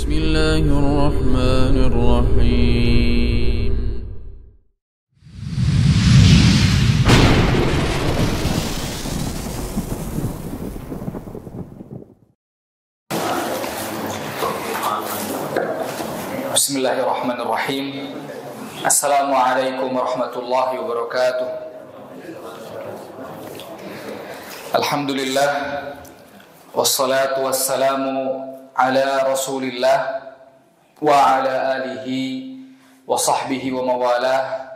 بسم الله الرحمن الرحيم Bismillahirrahmanirrahim. Assalamualaikum warahmatullahi wabarakatuh. Alhamdulillah, wassalatu wassalamu ala rasulillah wa ala alihi wa sahbihi wa mawalah,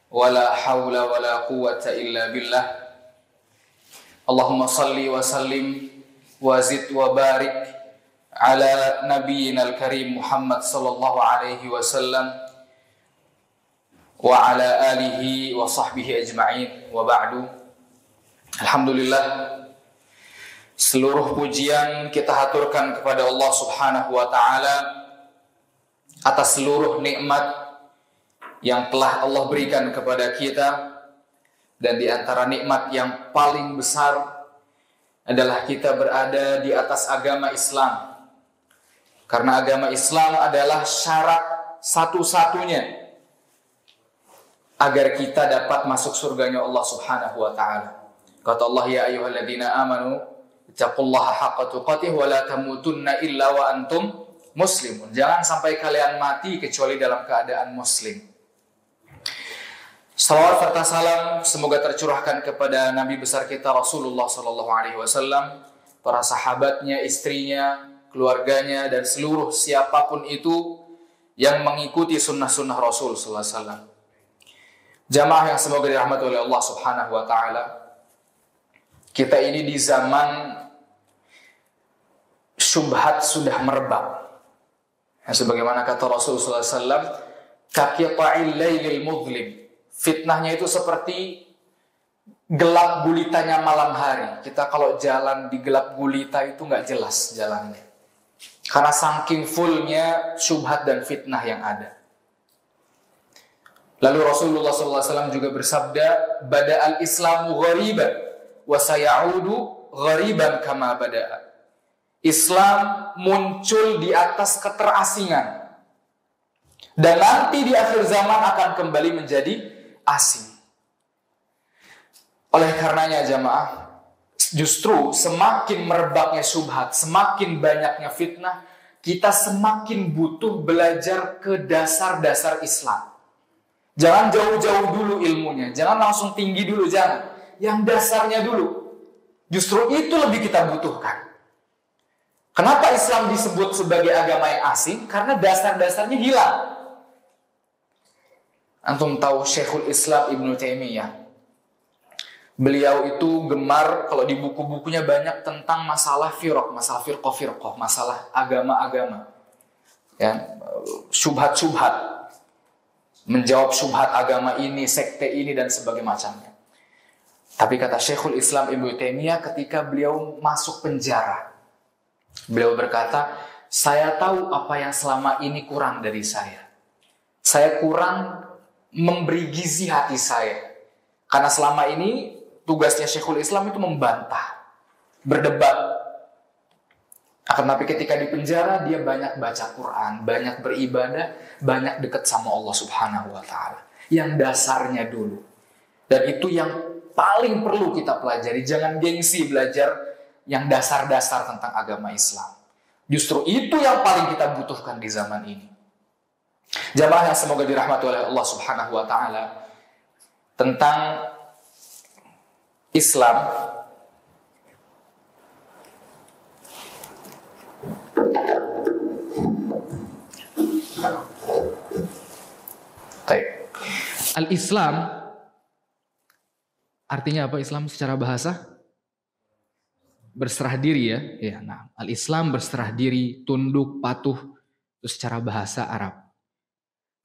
wa la hawla wa la quwwata illa billah. Allahumma salli wa sallim wa zid wa barik ala nabiyyina al-karim Muhammad sallallahu alaihi wasallam wa ala alihi wa sahbihi ajma'in, wa ba'du. Alhamdulillah, seluruh pujian kita haturkan kepada Allah Subhanahu wa taala atas seluruh nikmat yang telah Allah berikan kepada kita, dan di antara nikmat yang paling besar adalah kita berada di atas agama Islam. Karena agama Islam adalah syarat satu-satunya agar kita dapat masuk surganya Allah Subhanahu wa taala. Kata Allah, ya ayyuhalladzina amanu ittaqullaha haqqa tuqatih wa la tamutunna illa wa antum muslimun. Jangan sampai kalian mati kecuali dalam keadaan muslim. Salawat serta salam semoga tercurahkan kepada Nabi besar kita Rasulullah sallallahu alaihi wasallam, para sahabatnya, istrinya, keluarganya, dan seluruh siapapun itu yang mengikuti sunnah-sunnah Rasul sallallahu alaihi wasallam. Jamaah yang semoga dirahmati oleh Allah Subhanahu wa taala. Kita ini di zaman syubhat sudah merebak. Sebagaimana kata Rasul sallallahu alaihi wasallam, kaqita'il lailil mudhlim. Fitnahnya itu seperti gelap gulitanya malam hari. Kita kalau jalan di gelap gulita itu nggak jelas jalannya. Karena saking fullnya syubhat dan fitnah yang ada. Lalu Rasulullah SAW juga bersabda, bada'al islamu ghariban wa sayaudu ghariban kama bada'a. Islam muncul di atas keterasingan, dan nanti di akhir zaman akan kembali menjadi asing. Oleh karenanya jamaah, justru semakin merebaknya syubhat, semakin banyaknya fitnah, kita semakin butuh belajar ke dasar-dasar Islam. Jangan jauh-jauh dulu ilmunya, jangan langsung tinggi dulu, jangan. Yang dasarnya dulu. Justru itu lebih kita butuhkan. Kenapa Islam disebut sebagai agama yang asing? Karena dasar-dasarnya hilang. Antum tahu Syekhul Islam Ibnu Taimiyah. Beliau itu gemar, kalau di buku-bukunya banyak tentang masalah firqah, masalah firqah, masalah agama-agama. Ya, syubhat-syubhat. Menjawab syubhat agama ini, sekte ini, dan sebagainya macamnya. Tapi kata Syekhul Islam Ibnu Taimiyah ketika beliau masuk penjara, beliau berkata, saya tahu apa yang selama ini kurang dari saya. Saya kurang memberi gizi hati saya. Karena selama ini tugasnya Syekhul Islam itu membantah, berdebat. Akan tapi ketika di penjara dia banyak baca Quran, banyak beribadah, banyak dekat sama Allah Subhanahu wa taala. Yang dasarnya dulu. Dan itu yang paling perlu kita pelajari. Jangan gengsi belajar yang dasar-dasar tentang agama Islam. Justru itu yang paling kita butuhkan di zaman ini. Jamaah yang semoga dirahmati oleh Allah Subhanahu wa taala, tentang Islam Al-Islam artinya apa? Islam secara bahasa berserah diri, ya. Ya, nah, Al-Islam berserah diri, tunduk, patuh, itu secara bahasa Arab.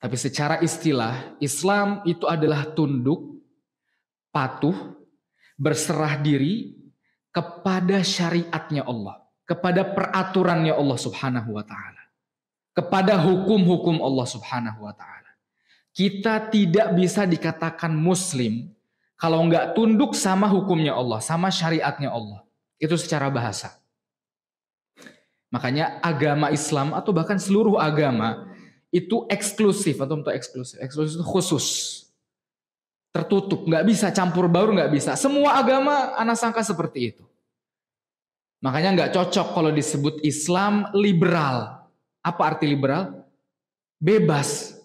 Tapi secara istilah, Islam itu adalah tunduk, patuh, berserah diri kepada syariatnya Allah, kepada peraturannya Allah Subhanahu wa taala, kepada hukum-hukum Allah Subhanahu wa taala. Kita tidak bisa dikatakan muslim kalau nggak tunduk sama hukumnya Allah, sama syariatnya Allah. Itu secara bahasa. Makanya agama Islam atau bahkan seluruh agama itu eksklusif atau untuk eksklusif. Eksklusif itu khusus. Tertutup, nggak bisa campur baur, nggak bisa. Semua agama anak sangka seperti itu. Makanya nggak cocok kalau disebut Islam liberal. Apa arti liberal? Bebas.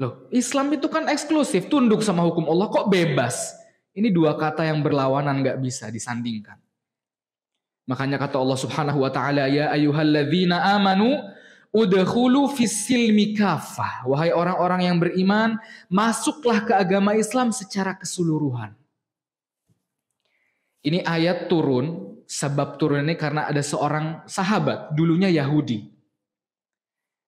Loh, Islam itu kan eksklusif, tunduk sama hukum Allah, kok bebas? Ini dua kata yang berlawanan, nggak bisa disandingkan. Makanya kata Allah Subhanahu wa taala, ya ayyuhalladzina amanu udkhulu fis-silmi kafah. Wahai orang-orang yang beriman, masuklah ke agama Islam secara keseluruhan. Ini ayat turun, sebab turun ini karena ada seorang sahabat, dulunya Yahudi.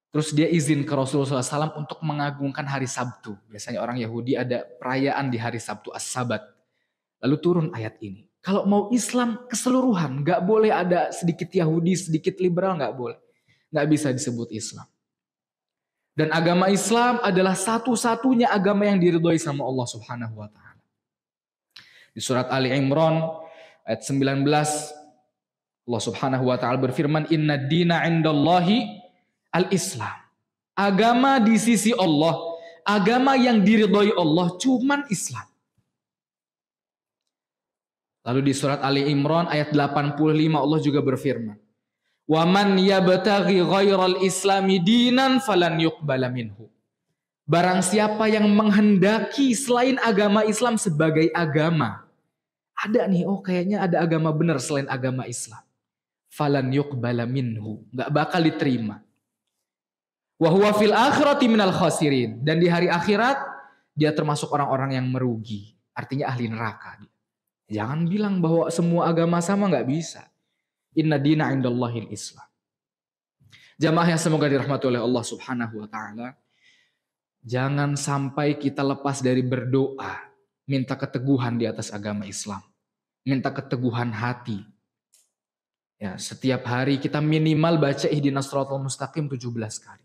Terus dia izin ke Rasulullah SAW untuk mengagungkan hari Sabtu. Biasanya orang Yahudi ada perayaan di hari Sabtu, As-Sabat. Lalu turun ayat ini. Kalau mau Islam keseluruhan, nggak boleh ada sedikit Yahudi, sedikit liberal, nggak boleh. Nggak bisa disebut Islam. Dan agama Islam adalah satu-satunya agama yang diridhoi sama Allah Subhanahu wa taala. Di surat Ali Imran ayat 19 Allah Subhanahu wa taala berfirman, "Inna dina 'indallahi al-Islam." Agama di sisi Allah, agama yang diridhoi Allah cuman Islam. Lalu di surat Ali Imran ayat 85 Allah juga berfirman, "Wa man yabtaghi ghairal islami dinan falan yuqbala minhu." Barang siapa yang menghendaki selain agama Islam sebagai agama. Ada nih, oh kayaknya ada agama benar selain agama Islam. Falan yuqbala minhu, enggak bakal diterima. Wa huwa fil akhirati minal khasirin, dan di hari akhirat dia termasuk orang-orang yang merugi, artinya ahli neraka. Jangan bilang bahwa semua agama sama, nggak bisa. Inna dina indallahil Islam. Jamaah yang semoga dirahmati oleh Allah Subhanahu wa taala. Jangan sampai kita lepas dari berdoa, minta keteguhan di atas agama Islam. Minta keteguhan hati. Ya, setiap hari kita minimal baca ihdinas shiratal mustaqim 17 kali.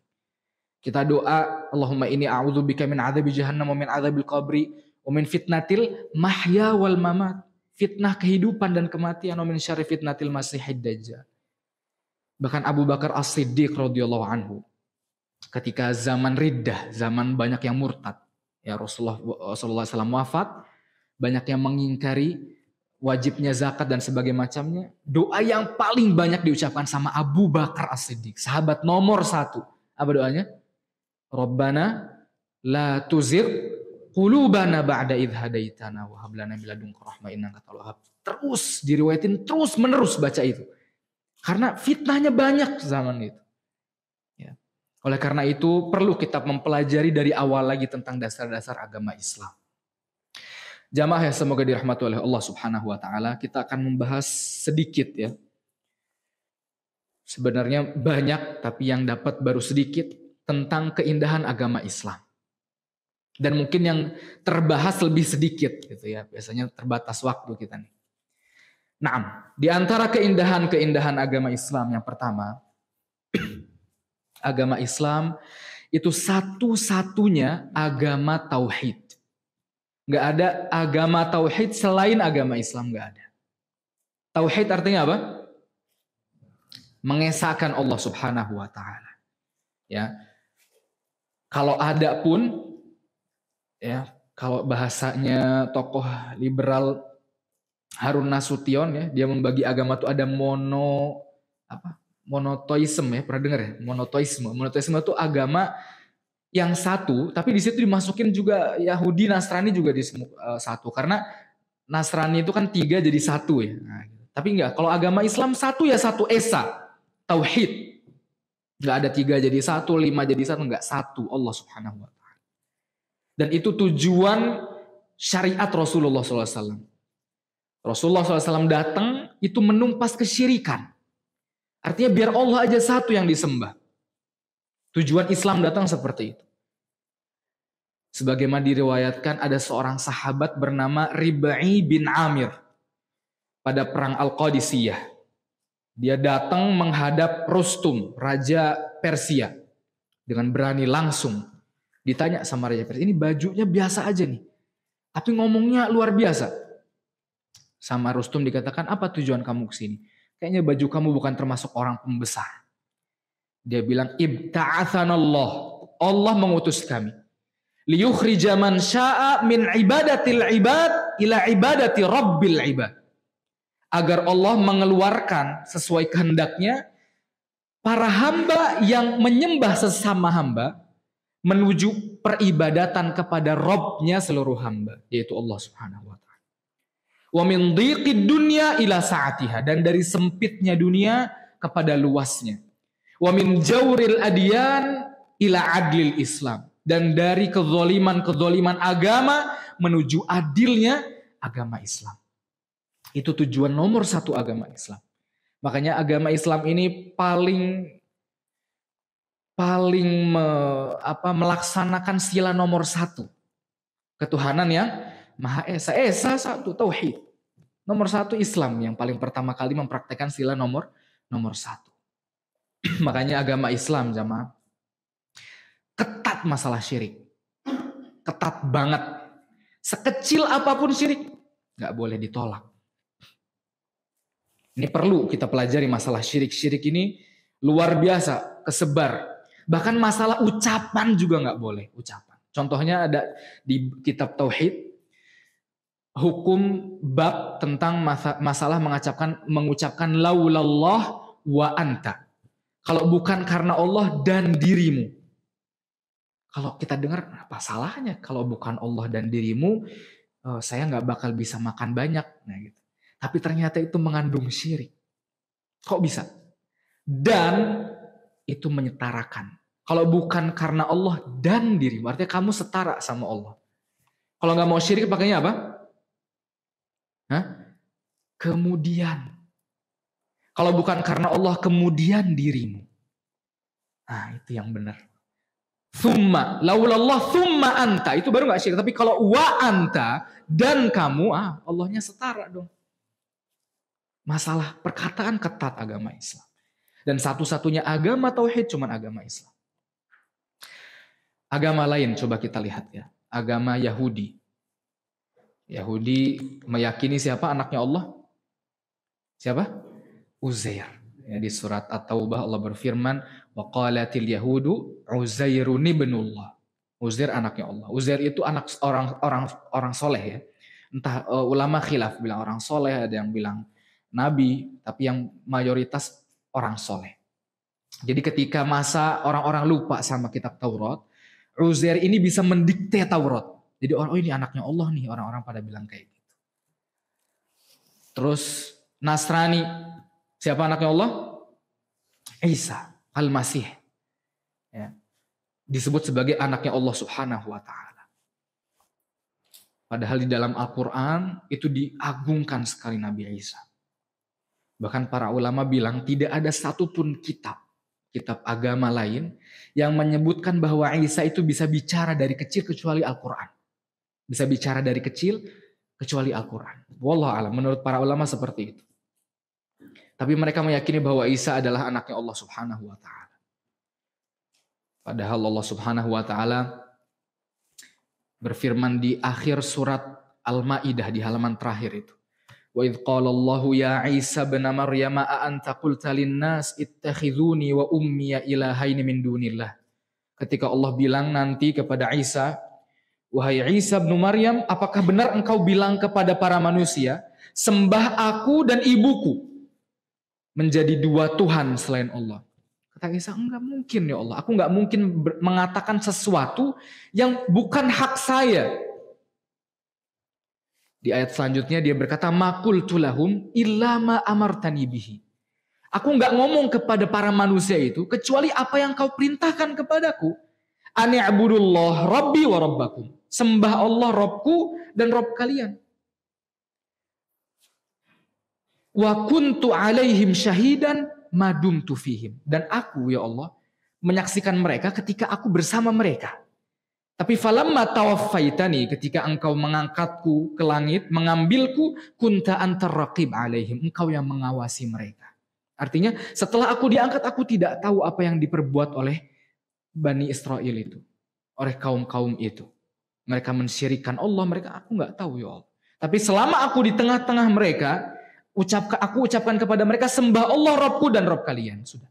Kita doa, Allahumma inni a'udzubika min adzabi jahannam wa min adzabil qabri wa min fitnatil mahya wal mamat. Fitnah kehidupan dan kematian, wa min syarri fitnatil masihid dajjal. Bahkan Abu Bakar As-Siddiq radhiyallahu anhu ketika zaman riddah, zaman banyak yang murtad, ya Rasulullah SAW wafat, banyak yang mengingkari wajibnya zakat dan sebagainya macamnya. Doa yang paling banyak diucapkan sama Abu Bakar As-Siddiq, sahabat nomor 1. Apa doanya? Rabbana la tuzigh qulubana ba'da idh hadaitana wa hab lana min ladunka rahmah innaka antal wahhab. Terus diriwayatin, terus menerus baca itu. Karena fitnahnya banyak zaman itu. Ya. Oleh karena itu perlu kita mempelajari dari awal lagi tentang dasar-dasar agama Islam. Jamaah yang semoga dirahmati oleh Allah Subhanahu wa taala, kita akan membahas sedikit ya. Sebenarnya banyak tapi yang dapat baru sedikit tentang keindahan agama Islam. Dan mungkin yang terbahas lebih sedikit gitu ya. Biasanya terbatas waktu kita nih. Nah, di antara keindahan-keindahan agama Islam yang pertama, agama Islam itu satu-satunya agama tauhid. Nggak ada agama tauhid selain agama Islam, nggak ada. Tauhid artinya apa? Mengesahkan Allah Subhanahu wa taala. Ya. Kalau ada pun ya, kalau bahasanya tokoh liberal Harun Nasution ya, dia membagi agama itu ada monoteisme ya, pernah dengar ya? Monoteisme itu agama yang satu, tapi di situ dimasukin juga Yahudi, Nasrani juga di satu, karena Nasrani itu kan 3 jadi 1 ya. Nah, tapi enggak, kalau agama Islam satu ya satu esa, tauhid. Enggak ada 3 jadi 1, 5 jadi 1, enggak, satu Allah Subhanahu wa taala. Dan itu tujuan syariat Rasulullah SAW. Rasulullah SAW datang itu menumpas kesyirikan. Artinya biar Allah aja satu yang disembah. Tujuan Islam datang seperti itu. Sebagaimana diriwayatkan ada seorang sahabat bernama Rib'i bin Amir. Pada perang Al-Qadisiyah. Dia datang menghadap Rustum, Raja Persia. Dengan berani langsung. Ditanya sama Raja Persia, ini bajunya biasa aja nih. Tapi ngomongnya luar biasa. Sama Rustum dikatakan, apa tujuan kamu kesini? kayaknya baju kamu bukan termasuk orang pembesar. Dia bilang, ibta'athanallah, Allah mengutus kami. Liyukhrija man sya'a min ibadatil ibad ila ibadati rabbil ibad. Agar Allah mengeluarkan sesuai kehendaknya para hamba yang menyembah sesama hamba menuju peribadatan kepada Rabb-nya seluruh hamba, yaitu Allah Subhanahu wa taala. Wa min dhiqid dunya ila sa'atiha, dan dari sempitnya dunia kepada luasnya. Wa min jawril adyan ila adlil Islam, dan dari kezaliman agama menuju adilnya agama Islam. Itu tujuan nomor satu agama Islam. Makanya agama Islam ini paling melaksanakan sila nomor satu. Ketuhanan yang Maha Esa. Esa satu, tauhid. Nomor satu Islam yang paling pertama kali mempraktekkan sila nomor satu. Makanya agama Islam jamaah ketat masalah syirik. Ketat banget. Sekecil apapun syirik gak boleh ditolak. Ini perlu kita pelajari masalah syirik. Syirik ini luar biasa, kesebar. Bahkan masalah ucapan juga nggak boleh. Ucapan. Contohnya ada di kitab Tauhid, hukum bab tentang masalah mengucapkan laulallah wa anta. Kalau bukan karena Allah dan dirimu. Kalau kita dengar, apa salahnya? Kalau bukan Allah dan dirimu, saya nggak bakal bisa makan banyak. Nah gitu. Tapi ternyata itu mengandung syirik. Kok bisa? Dan itu menyetarakan. Kalau bukan karena Allah dan dirimu, artinya kamu setara sama Allah. Kalau nggak mau syirik pakainya apa? Kemudian. Kalau bukan karena Allah kemudian dirimu. Nah itu yang benar. Thumma, laulallah thumma anta. Itu baru nggak syirik. Tapi kalau wa anta dan kamu, Allahnya setara dong. Masalah perkataan ketat agama Islam. Dan satu-satunya agama tauhid cuman agama Islam. Agama lain coba kita lihat ya. Agama Yahudi. Yahudi meyakini siapa anaknya Allah? Siapa? Uzair. Ya, di surat At-Taubah Allah berfirman, wa qalatil yahudu Uzairun ibnullah. Uzair anaknya Allah. Uzair itu anak orang soleh ya. Entah ulama khilaf bilang orang soleh, ada yang bilang nabi, tapi yang mayoritas orang soleh. Jadi ketika masa orang-orang lupa sama kitab Taurat, Uzair ini bisa mendikte Taurat. Jadi ini anaknya Allah nih, orang-orang pada bilang kayak gitu. Terus Nasrani, siapa anaknya Allah? Isa Al-Masih. Ya. Disebut sebagai anaknya Allah Subhanahu wa taala. Padahal di dalam Al-Qur'an itu diagungkan sekali Nabi Isa. Bahkan para ulama bilang tidak ada satupun kitab agama lain yang menyebutkan bahwa Isa itu bisa bicara dari kecil kecuali Al-Quran. Bisa bicara dari kecil kecuali Al-Quran. Wallahu a'lam, menurut para ulama seperti itu. Tapi mereka meyakini bahwa Isa adalah anaknya Allah Subhanahu wa taala. Padahal Allah Subhanahu wa taala berfirman di akhir surat Al-Maidah di halaman terakhir itu. Wa idh qala Allahu ya Isa ibn Maryam a anta qulta lin-nas ittakhidhuni wa ummi ilahaini min dunillah. Ketika Allah bilang nanti kepada Isa, wahai Isa bin Maryam, apakah benar engkau bilang kepada para manusia, sembah aku dan ibuku menjadi dua Tuhan selain Allah? Kata Isa, enggak mungkin ya Allah. Aku enggak mungkin mengatakan sesuatu yang bukan hak saya. Di ayat selanjutnya dia berkata, ma qultu lahum illa ma amartani bihi. Aku enggak ngomong kepada para manusia itu kecuali apa yang kau perintahkan kepadaku. Ani'budullah rabbi wa rabbakum. Sembah Allah Rabbku dan Rabb kalian. Wa kuntu alaihim syahidan madumtu fihim. Dan aku ya Allah menyaksikan mereka ketika aku bersama mereka. Tapi falamma tawaffaitani, ketika engkau mengangkatku ke langit, mengambilku, kunta antar raqib alaihim, engkau yang mengawasi mereka. Artinya setelah aku diangkat, aku tidak tahu apa yang diperbuat oleh Bani Israel itu, oleh kaum-kaum itu. Mereka mensyirikan Allah, aku nggak tahu ya Allah. Tapi selama aku di tengah-tengah mereka, Aku ucapkan kepada mereka, sembah Allah Rabbku dan Rabb kalian. Sudah.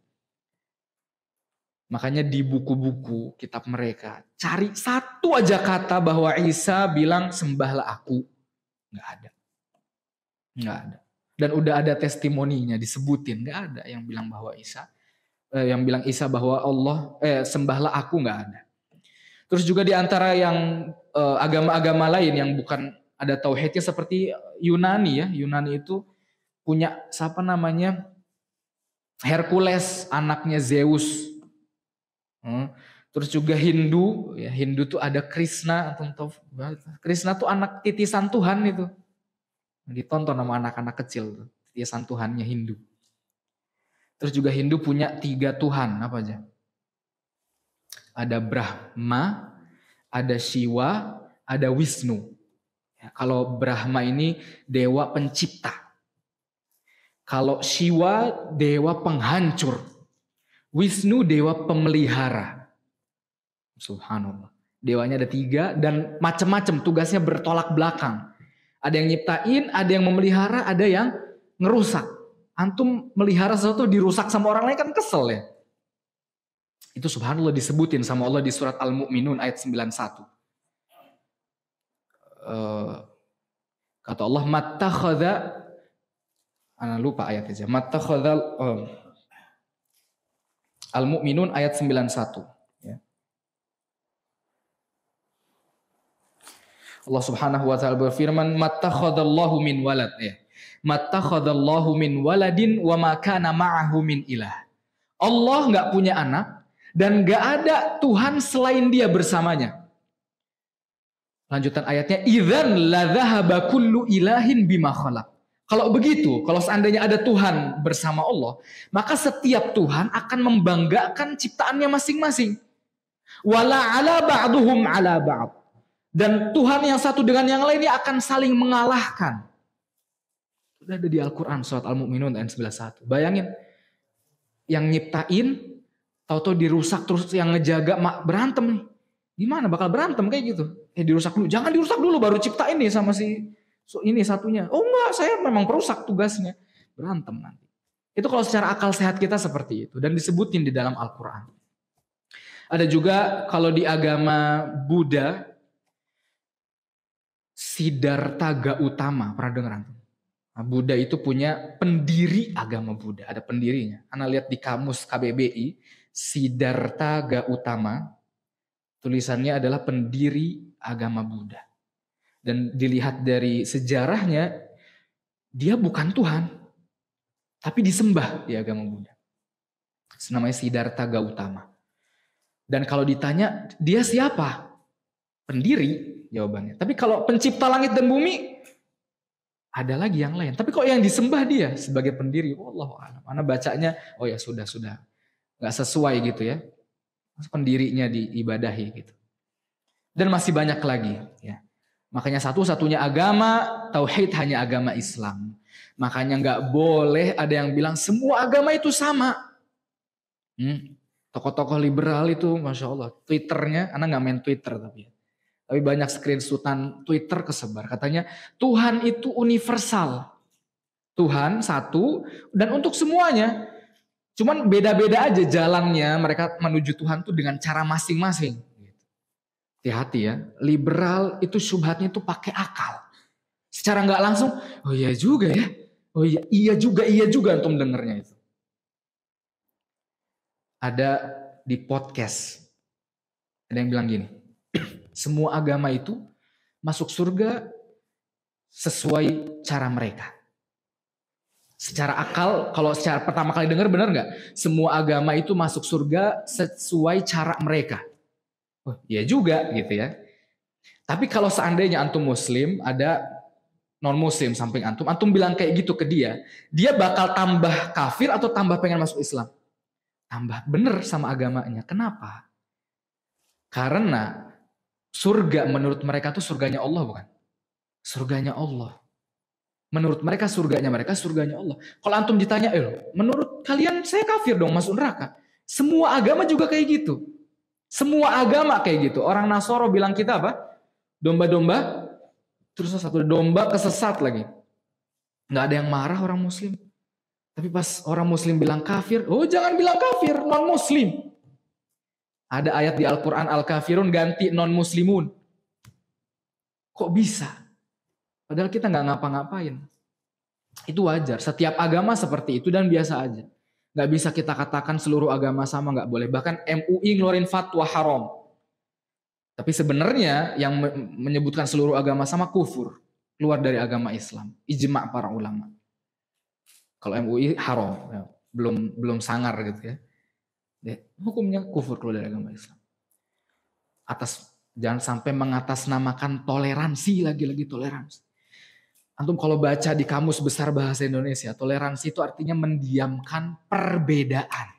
Makanya di buku-buku kitab mereka, cari satu aja kata bahwa Isa bilang sembahlah aku. Nggak ada. Nggak ada. Dan udah ada testimoninya disebutin. Nggak ada yang bilang bahwa Isa bahwa Allah sembahlah aku, nggak ada. Terus juga di antara yang agama-agama lain yang bukan ada tauhidnya seperti Yunani ya. Yunani itu punya siapa namanya? Hercules, anaknya Zeus. Terus juga Hindu, ya Hindu tuh ada Krishna atau Krishna tuh anak titisan Tuhan itu. Ditonton sama anak-anak kecil, titisan Tuhannya Hindu. Terus juga Hindu punya 3 Tuhan, apa aja? Ada Brahma, ada Shiva, ada Wisnu. Ya, kalau Brahma ini dewa pencipta. Kalau Shiva dewa penghancur. Wisnu dewa pemelihara. Subhanallah. Dewanya ada 3 dan macam-macam tugasnya bertolak belakang. Ada yang nyiptain, ada yang memelihara, ada yang ngerusak. Antum melihara sesuatu dirusak sama orang lain kan kesel ya. Itu subhanallah disebutin sama Allah di surat Al-Mu'minun ayat 91. Kata Allah, mattakhadha, ana lupa ayat aja. Mattakhadha Al-Mu'minun ayat 91. Ya. Allah subhanahu wa ta'ala berfirman, mattakhadallahu min walad. Ya. Mattakhadallahu min waladin wa ma kana ma'ahu min ilah. Allah gak punya anak dan gak ada Tuhan selain dia bersamanya. Lanjutan ayatnya, idzan la dhahaba kullu ilahin bima khalaq. Kalau begitu, kalau seandainya ada Tuhan bersama Allah, maka setiap Tuhan akan membanggakan ciptaannya masing-masing. Wala ala ba'duhum ala ba'd. Dan Tuhan yang satu dengan yang lainnya akan saling mengalahkan. Sudah ada di Al-Quran, surat Al-Mu'minun ayat 91. Bayangin, yang nyiptain, tahu-tahu dirusak terus yang ngejaga berantem nih. Gimana bakal berantem kayak gitu? Dirusak dulu. Jangan dirusak dulu baru ciptain nih sama si ini satunya. Oh enggak, saya memang perusak tugasnya. Berantem nanti. Itu kalau secara akal sehat kita seperti itu. Dan disebutin di dalam Al-Quran. Ada juga kalau di agama Buddha, Siddhartha Gautama. Pernah dengar? Nah, Buddha itu punya pendiri agama Buddha. Ada pendirinya. Anda lihat di kamus KBBI. Siddhartha Gautama. Tulisannya adalah pendiri agama Buddha. Dan dilihat dari sejarahnya, dia bukan Tuhan, tapi disembah di agama Buddha. Namanya Siddhartha Gautama. Dan kalau ditanya, dia siapa? Pendiri jawabannya. Tapi kalau pencipta langit dan bumi, ada lagi yang lain. Tapi kok yang disembah dia sebagai pendiri? Wallahu a'lam. Mana bacanya, oh ya sudah. Nggak sesuai gitu ya. Pendirinya diibadahi gitu. Dan masih banyak lagi ya. Makanya satu-satunya agama tauhid hanya agama Islam. Makanya nggak boleh ada yang bilang semua agama itu sama. Tokoh-tokoh liberal itu, masya Allah, Twitternya, anak nggak main Twitter tapi banyak screenshotan Twitter kesebar. Katanya Tuhan itu universal, Tuhan satu dan untuk semuanya. Cuman beda-beda aja jalannya mereka menuju Tuhan tuh dengan cara masing-masing. Hati-hati ya, liberal itu syubhatnya itu pakai akal. Secara nggak langsung, oh iya juga ya, oh iya juga antum dengernya itu. Ada di podcast, ada yang bilang gini, semua agama itu masuk surga sesuai cara mereka. Secara akal, kalau secara pertama kali dengar benar nggak? Semua agama itu masuk surga sesuai cara mereka. Oh, iya juga gitu ya. Tapi kalau seandainya antum muslim, ada non muslim samping antum bilang kayak gitu ke dia bakal tambah kafir atau tambah pengen masuk Islam? Tambah bener sama agamanya. Kenapa? Karena surga menurut mereka tuh surganya Allah bukan? Surganya Allah. Menurut mereka surganya Allah. Kalau antum ditanya, menurut kalian saya kafir dong masuk neraka. Semua agama juga kayak gitu. Semua agama kayak gitu. Orang Nasoro bilang kita apa? Domba-domba. Terus satu domba kesesat lagi. Nggak ada yang marah orang muslim. Tapi pas orang muslim bilang kafir, oh jangan bilang kafir, non muslim. Ada ayat di Al-Quran, al-kafirun ganti non muslimun. Kok bisa? Padahal kita nggak ngapa-ngapain. Itu wajar, setiap agama seperti itu dan biasa aja. Nggak bisa kita katakan seluruh agama sama, nggak boleh. Bahkan MUI ngeluarin fatwa haram. Tapi sebenarnya yang menyebutkan seluruh agama sama kufur. Keluar dari agama Islam. Ijma' para ulama. Kalau MUI haram, ya, belum sangar gitu ya. Hukumnya kufur keluar dari agama Islam. Jangan sampai mengatasnamakan toleransi, lagi-lagi toleransi. Antum kalau baca di Kamus Besar Bahasa Indonesia, toleransi itu artinya mendiamkan perbedaan.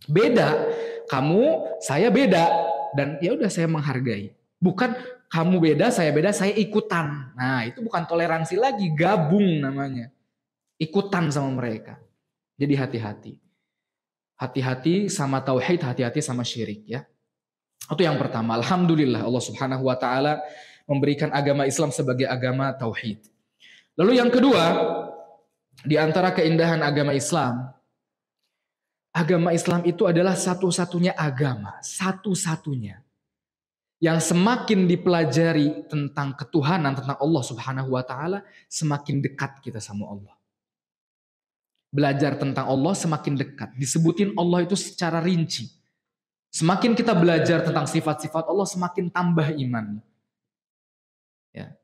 Beda, kamu, saya beda, dan ya udah saya menghargai. Bukan kamu beda, saya ikutan. Nah, itu bukan toleransi lagi, gabung namanya. Ikutan sama mereka. Jadi hati-hati. Hati-hati sama tauhid, hati-hati sama syirik ya. Itu yang pertama. Alhamdulillah Allah Subhanahu wa taala memberikan agama Islam sebagai agama tauhid. Lalu yang kedua, di antara keindahan agama Islam itu adalah satu-satunya agama, satu-satunya yang semakin dipelajari tentang ketuhanan, tentang Allah Subhanahu wa taala, semakin dekat kita sama Allah. Belajar tentang Allah semakin dekat. Disebutin Allah itu secara rinci. Semakin kita belajar tentang sifat-sifat Allah, semakin tambah iman. Ya.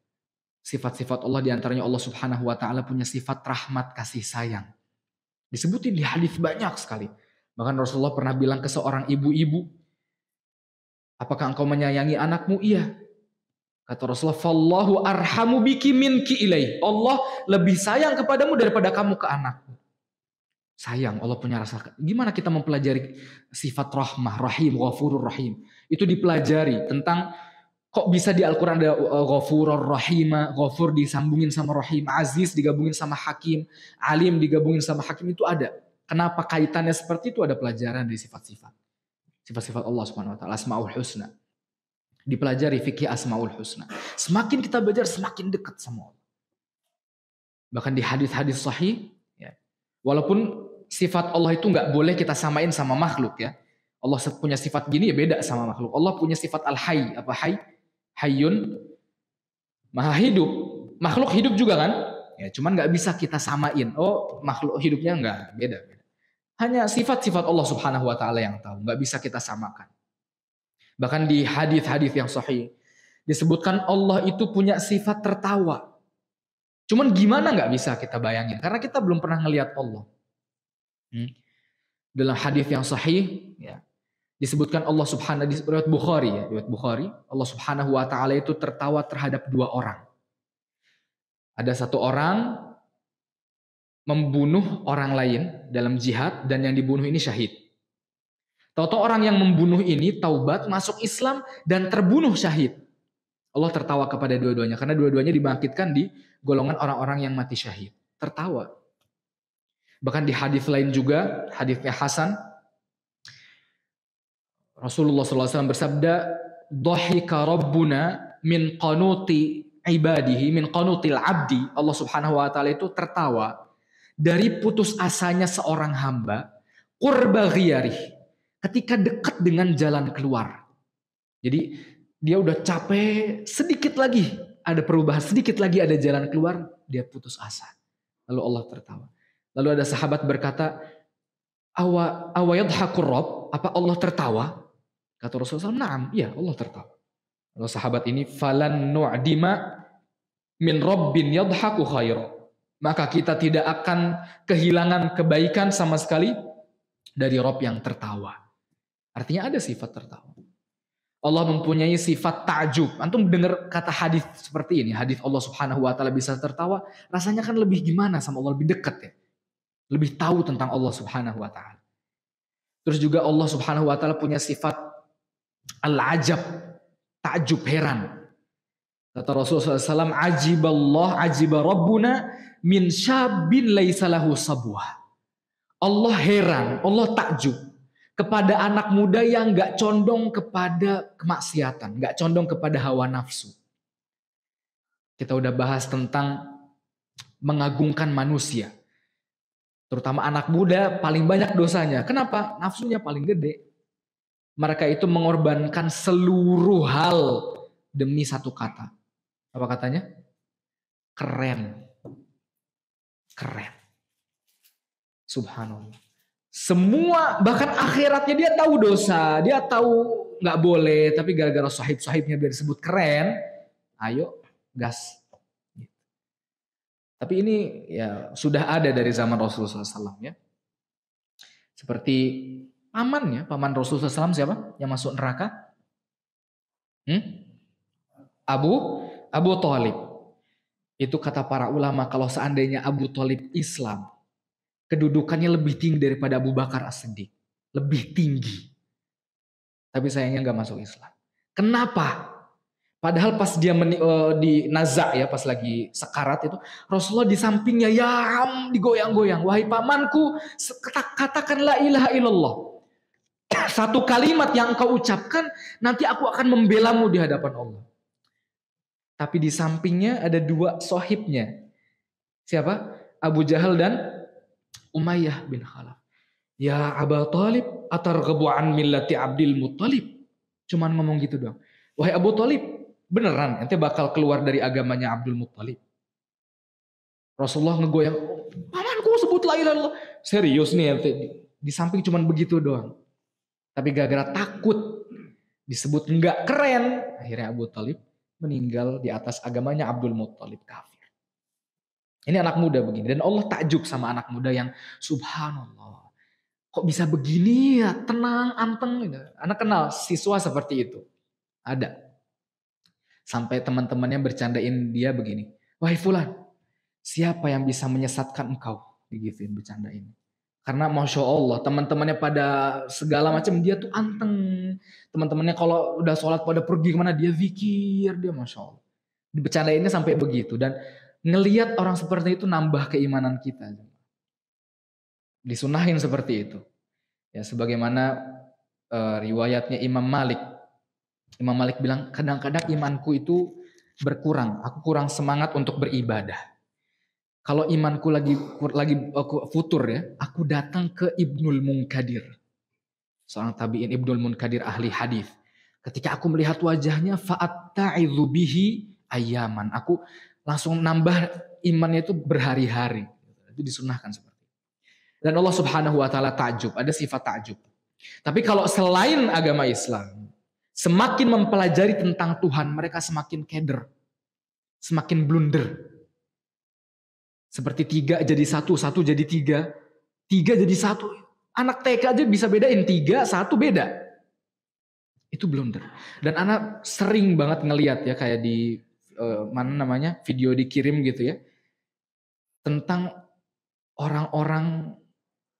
Sifat-sifat Allah diantaranya Allah Subhanahu wa taala punya sifat rahmat, kasih sayang. Disebutin di hadis banyak sekali. Bahkan Rasulullah pernah bilang ke seorang ibu-ibu, apakah engkau menyayangi anakmu? Iya. Kata Rasulullah, "Fallahu arhamu biki minki ilai." Allah lebih sayang kepadamu daripada kamu ke anakmu. Sayang, Allah punya rasa. Gimana kita mempelajari sifat rahmah, rahim, ghafurur rahim? Itu dipelajari tentang kok bisa di Al-Quran ada ghafurur rahimah, ghafur disambungin sama rahim, aziz digabungin sama hakim, alim digabungin sama hakim, itu ada. Kenapa kaitannya seperti itu? Ada pelajaran dari sifat-sifat. Sifat-sifat Allah Subhanahu wa taala, Asmaul Husna. Dipelajari fikih Asmaul Husna. Semakin kita belajar semakin dekat sama Allah. Bahkan di hadis-hadis sahih, ya, walaupun sifat Allah itu nggak boleh kita samain sama makhluk ya. Allah punya sifat gini ya beda sama makhluk. Allah punya sifat al-hayy, apa hayy? Hayyun, maha hidup. Makhluk hidup juga kan? Ya, cuman nggak bisa kita samain. Oh, makhluk hidupnya nggak, beda. Hanya sifat-sifat Allah Subhanahu wa taala yang tahu, nggak bisa kita samakan. Bahkan di hadis-hadis yang sahih disebutkan Allah itu punya sifat tertawa. Cuman gimana nggak bisa kita bayangin? Karena kita belum pernah ngelihat Allah. Dalam hadis yang sahih, ya, disebutkan Allah Subhanahu di riwayat Bukhari, ya, riwayat Bukhari, Allah Subhanahu wa taala itu tertawa terhadap dua orang. Ada satu orang membunuh orang lain dalam jihad dan yang dibunuh ini syahid. Tahu-tahu orang yang membunuh ini taubat, masuk Islam dan terbunuh syahid. Allah tertawa kepada dua-duanya karena dua-duanya dibangkitkan di golongan orang-orang yang mati syahid. Tertawa. Bahkan di hadis lain juga, hadisnya Hasan, Rasulullah SAW bersabda, "Dhahika Rabbuna min qanuti ibadihi, min qanutil abdi." Allah Subhanahu wa taala itu tertawa dari putus asanya seorang hamba, qurba ghiyarih, ketika dekat dengan jalan keluar. Jadi dia udah capek, sedikit lagi ada perubahan, sedikit lagi ada jalan keluar, dia putus asa. Lalu Allah tertawa. Lalu ada sahabat berkata, "Awayadhakur Rabb?" Apa Allah tertawa? Kata Rasulullah SAW, "Na'am, iya Allah tertawa." Lalu sahabat ini, "Falan nu'dima min rabbin yadhaku khaira." Maka kita tidak akan kehilangan kebaikan sama sekali dari Rabb yang tertawa. Artinya ada sifat tertawa. Allah mempunyai sifat ta'jub. Antum dengar kata hadis seperti ini, hadis Allah Subhanahu wa taala bisa tertawa, rasanya kan lebih gimana sama Allah, lebih dekat ya. Lebih tahu tentang Allah Subhanahu wa taala. Terus juga Allah Subhanahu wa taala punya sifat al-ajab, takjub, heran. Kata Rasulullah SAW, ajiba Rabbuna min syabin laisa lahu sabwah. Allah heran, Allah takjub kepada anak muda yang gak condong kepada kemaksiatan, gak condong kepada hawa nafsu. Kita udah bahas tentang mengagungkan manusia. Terutama anak muda paling banyak dosanya. Kenapa? Nafsunya paling gede. Mereka itu mengorbankan seluruh hal demi satu kata. Apa katanya? Keren. Keren. Subhanallah. Semua, bahkan akhiratnya dia tahu dosa. Dia tahu gak boleh. Tapi gara-gara sahib-sahibnya biar disebut keren. Ayo gas. Tapi ini ya sudah ada dari zaman Rasulullah SAW ya. Seperti pamannya, paman Rasulullah SAW siapa? Yang masuk neraka? Abu Thalib. Itu kata para ulama, kalau seandainya Abu Thalib Islam, kedudukannya lebih tinggi daripada Abu Bakar As-Siddiq. Lebih tinggi. Tapi sayangnya gak masuk Islam. Kenapa? Padahal pas dia di nazak ya, pas lagi sekarat itu, Rasulullah di sampingnya ya digoyang-goyang. Wahai pamanku, katakan la ilaha illallah. Satu kalimat yang engkau ucapkan, nanti aku akan membelamu di hadapan Allah. Tapi di sampingnya ada dua sohibnya. Siapa? Abu Jahal dan Umayyah bin Khalaf. Ya Abu Thalib, atarghabu an millati Abdul Muttalib. Cuman ngomong gitu doang. Wahai Abu Thalib, beneran ente bakal keluar dari agamanya Abdul Muttalib? Rasulullah ngegoyang, pamanku sebut la ilaha illallah. Serius nih ente. Di samping cuman begitu doang. Tapi gara-gara takut disebut enggak keren, akhirnya Abu Thalib meninggal di atas agamanya Abdul Muttalib, kafir. Ini anak muda begini. Dan Allah takjub sama anak muda yang subhanallah. Kok bisa begini ya, tenang, anteng. Anak kenal siswa seperti itu. Ada. Sampai teman-temannya bercandain dia begini. Wahai fulan, siapa yang bisa menyesatkan engkau? Digituin, bercandain. Karena Masya Allah, teman-temannya pada segala macam, dia tuh anteng. Teman-temannya kalau udah sholat pada pergi kemana, dia zikir, dia Masya Allah. Bercandainnya sampai begitu. Dan ngelihat orang seperti itu nambah keimanan kita. Disunahin seperti itu. Ya, sebagaimana riwayatnya Imam Malik. Imam Malik bilang, kadang-kadang imanku itu berkurang. Aku kurang semangat untuk beribadah. Kalau imanku lagi futur ya, aku datang ke Ibnul Munkadir. Seorang tabi'in Ibnul Munkadir ahli hadis. Ketika aku melihat wajahnya, fa'atta'idhu bihi ayyaman. Aku langsung nambah imannya itu berhari-hari. Itu disunahkan seperti itu. Dan Allah Subhanahu wa taala takjub, ada sifat takjub. Tapi kalau selain agama Islam, semakin mempelajari tentang Tuhan, mereka semakin keder. Semakin blunder. Seperti 3 jadi 1, 1 jadi 3, 3 jadi 1. Anak TK aja bisa bedain 3, 1 beda. Itu blunder. Dan anak sering banget ngelihat ya, kayak di video dikirim gitu ya. Tentang orang-orang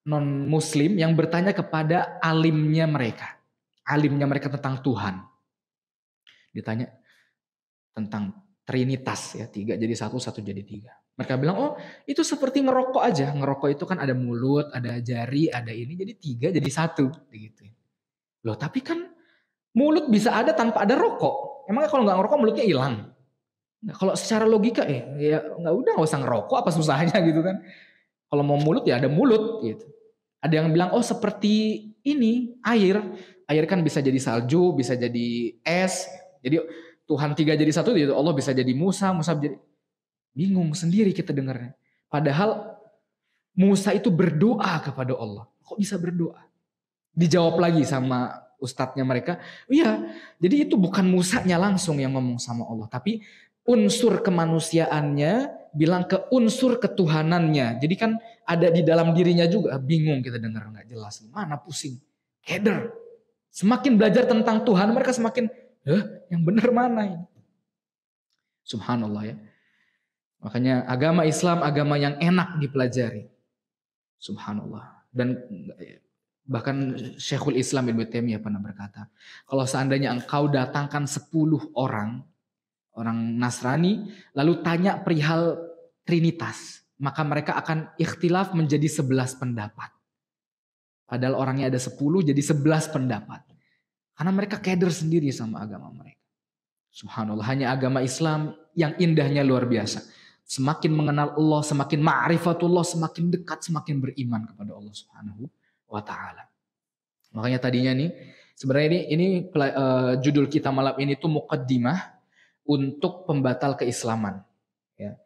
non-muslim yang bertanya kepada alimnya mereka. Alimnya mereka tentang Tuhan. Ditanya tentang Trinitas ya, 3 jadi 1, 1 jadi 3. Mereka bilang, oh itu seperti ngerokok aja. Ngerokok itu kan ada mulut, ada jari, ada ini. Jadi 3 jadi 1. Gitu. Loh tapi kan mulut bisa ada tanpa ada rokok. Emangnya kalau nggak ngerokok mulutnya hilang? Nah, kalau secara logika ya nggak usah ngerokok, apa susahnya gitu kan. Kalau mau mulut ya ada mulut gitu. Ada yang bilang, oh seperti ini air. Air kan bisa jadi salju, bisa jadi es. Jadi Tuhan 3 jadi 1, Allah bisa jadi Musa jadi... Bingung sendiri kita dengarnya. Padahal Musa itu berdoa kepada Allah. Kok bisa berdoa? Dijawab lagi sama ustadznya mereka. Iya, jadi itu bukan Musanya langsung yang ngomong sama Allah. Tapi unsur kemanusiaannya bilang ke unsur ketuhanannya. Jadi kan ada di dalam dirinya juga. Bingung kita dengar, gak jelas. Mana pusing. Keder. Semakin belajar tentang Tuhan, mereka semakin, yang benar mana ini? Subhanallah ya. Makanya agama Islam agama yang enak dipelajari. Subhanallah. Dan bahkan Syekhul Islam Ibnu Taimiyah pernah berkata, kalau seandainya engkau datangkan 10 orang Nasrani, lalu tanya perihal Trinitas, maka mereka akan ikhtilaf menjadi 11 pendapat. Padahal orangnya ada 10 jadi 11 pendapat. Karena mereka keder sendiri sama agama mereka. Subhanallah, hanya agama Islam yang indahnya luar biasa. Semakin mengenal Allah, semakin ma'rifatullah, semakin dekat, semakin beriman kepada Allah Subhanahu wa taala. Makanya tadinya nih, sebenarnya ini judul kita malam ini tuh muqaddimah untuk pembatal keislaman. Ya.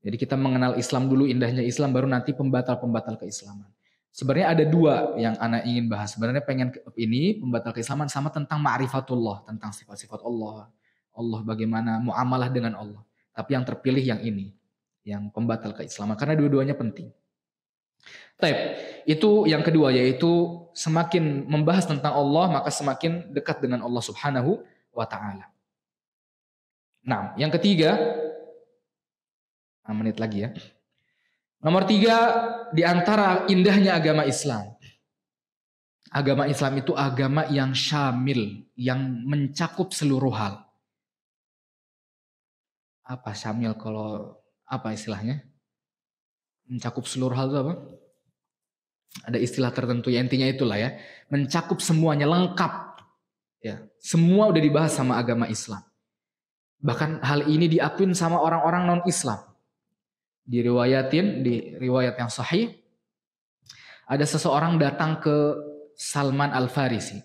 Jadi kita mengenal Islam dulu, indahnya Islam, baru nanti pembatal keislaman. Sebenarnya ada dua yang ana ingin bahas. Sebenarnya pengen ini pembatal keislaman sama tentang ma'rifatullah, tentang sifat-sifat Allah. Allah bagaimana muamalah dengan Allah. Tapi yang terpilih yang ini, yang pembatal keislaman, karena dua-duanya penting. Taib, itu yang kedua, yaitu semakin membahas tentang Allah maka semakin dekat dengan Allah Subhanahu wa taala. Nah, yang ketiga, 6 menit lagi ya. Nomor 3, di antara indahnya agama Islam. Agama Islam itu agama yang syamil, yang mencakup seluruh hal. Apa syamil kalau apa istilahnya? Mencakup seluruh hal itu apa? Ada istilah tertentu ya, intinya itulah ya. Mencakup semuanya, lengkap. Ya, semua udah dibahas sama agama Islam. Bahkan hal ini diakuin sama orang-orang non-Islam. Di riwayat yang sahih, ada seseorang datang ke Salman Al-Farisi.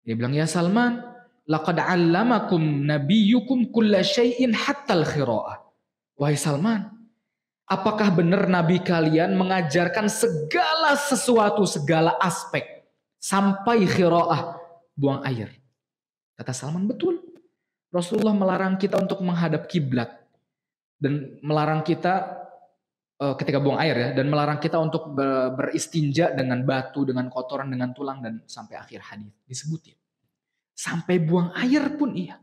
Dia bilang, "Ya Salman, laqad 'allamakum nabiyyukum kulla syai'in hatta al-khira'ah." Wahai Salman, apakah benar nabi kalian mengajarkan segala sesuatu, segala aspek sampai khira'ah, buang air? Kata Salman, betul. Rasulullah melarang kita untuk menghadap kiblat. Dan melarang kita ketika buang air ya, dan melarang kita untuk beristinja dengan batu, dengan kotoran, dengan tulang, dan sampai akhir hadis disebutin. Sampai buang air pun iya.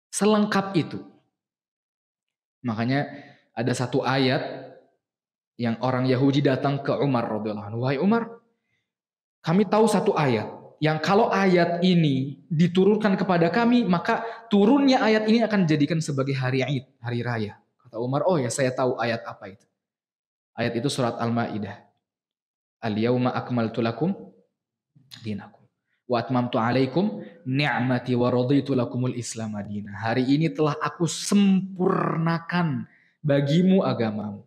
Selengkap itu. Makanya ada satu ayat yang orang Yahudi datang ke Umar radhiyallahu anhu. Wahai Umar, kami tahu satu ayat yang kalau ayat ini diturunkan kepada kami, maka turunnya ayat ini akan dijadikan sebagai hari Id, hari raya. Kata Umar, oh ya saya tahu ayat apa itu. Ayat itu surat Al-Maidah. Al-yauma akmaltu lakum dinakum wa atmamtu alaikum ni'mati wa raditu lakumul Islam madina. Hari ini telah aku sempurnakan bagimu agamamu.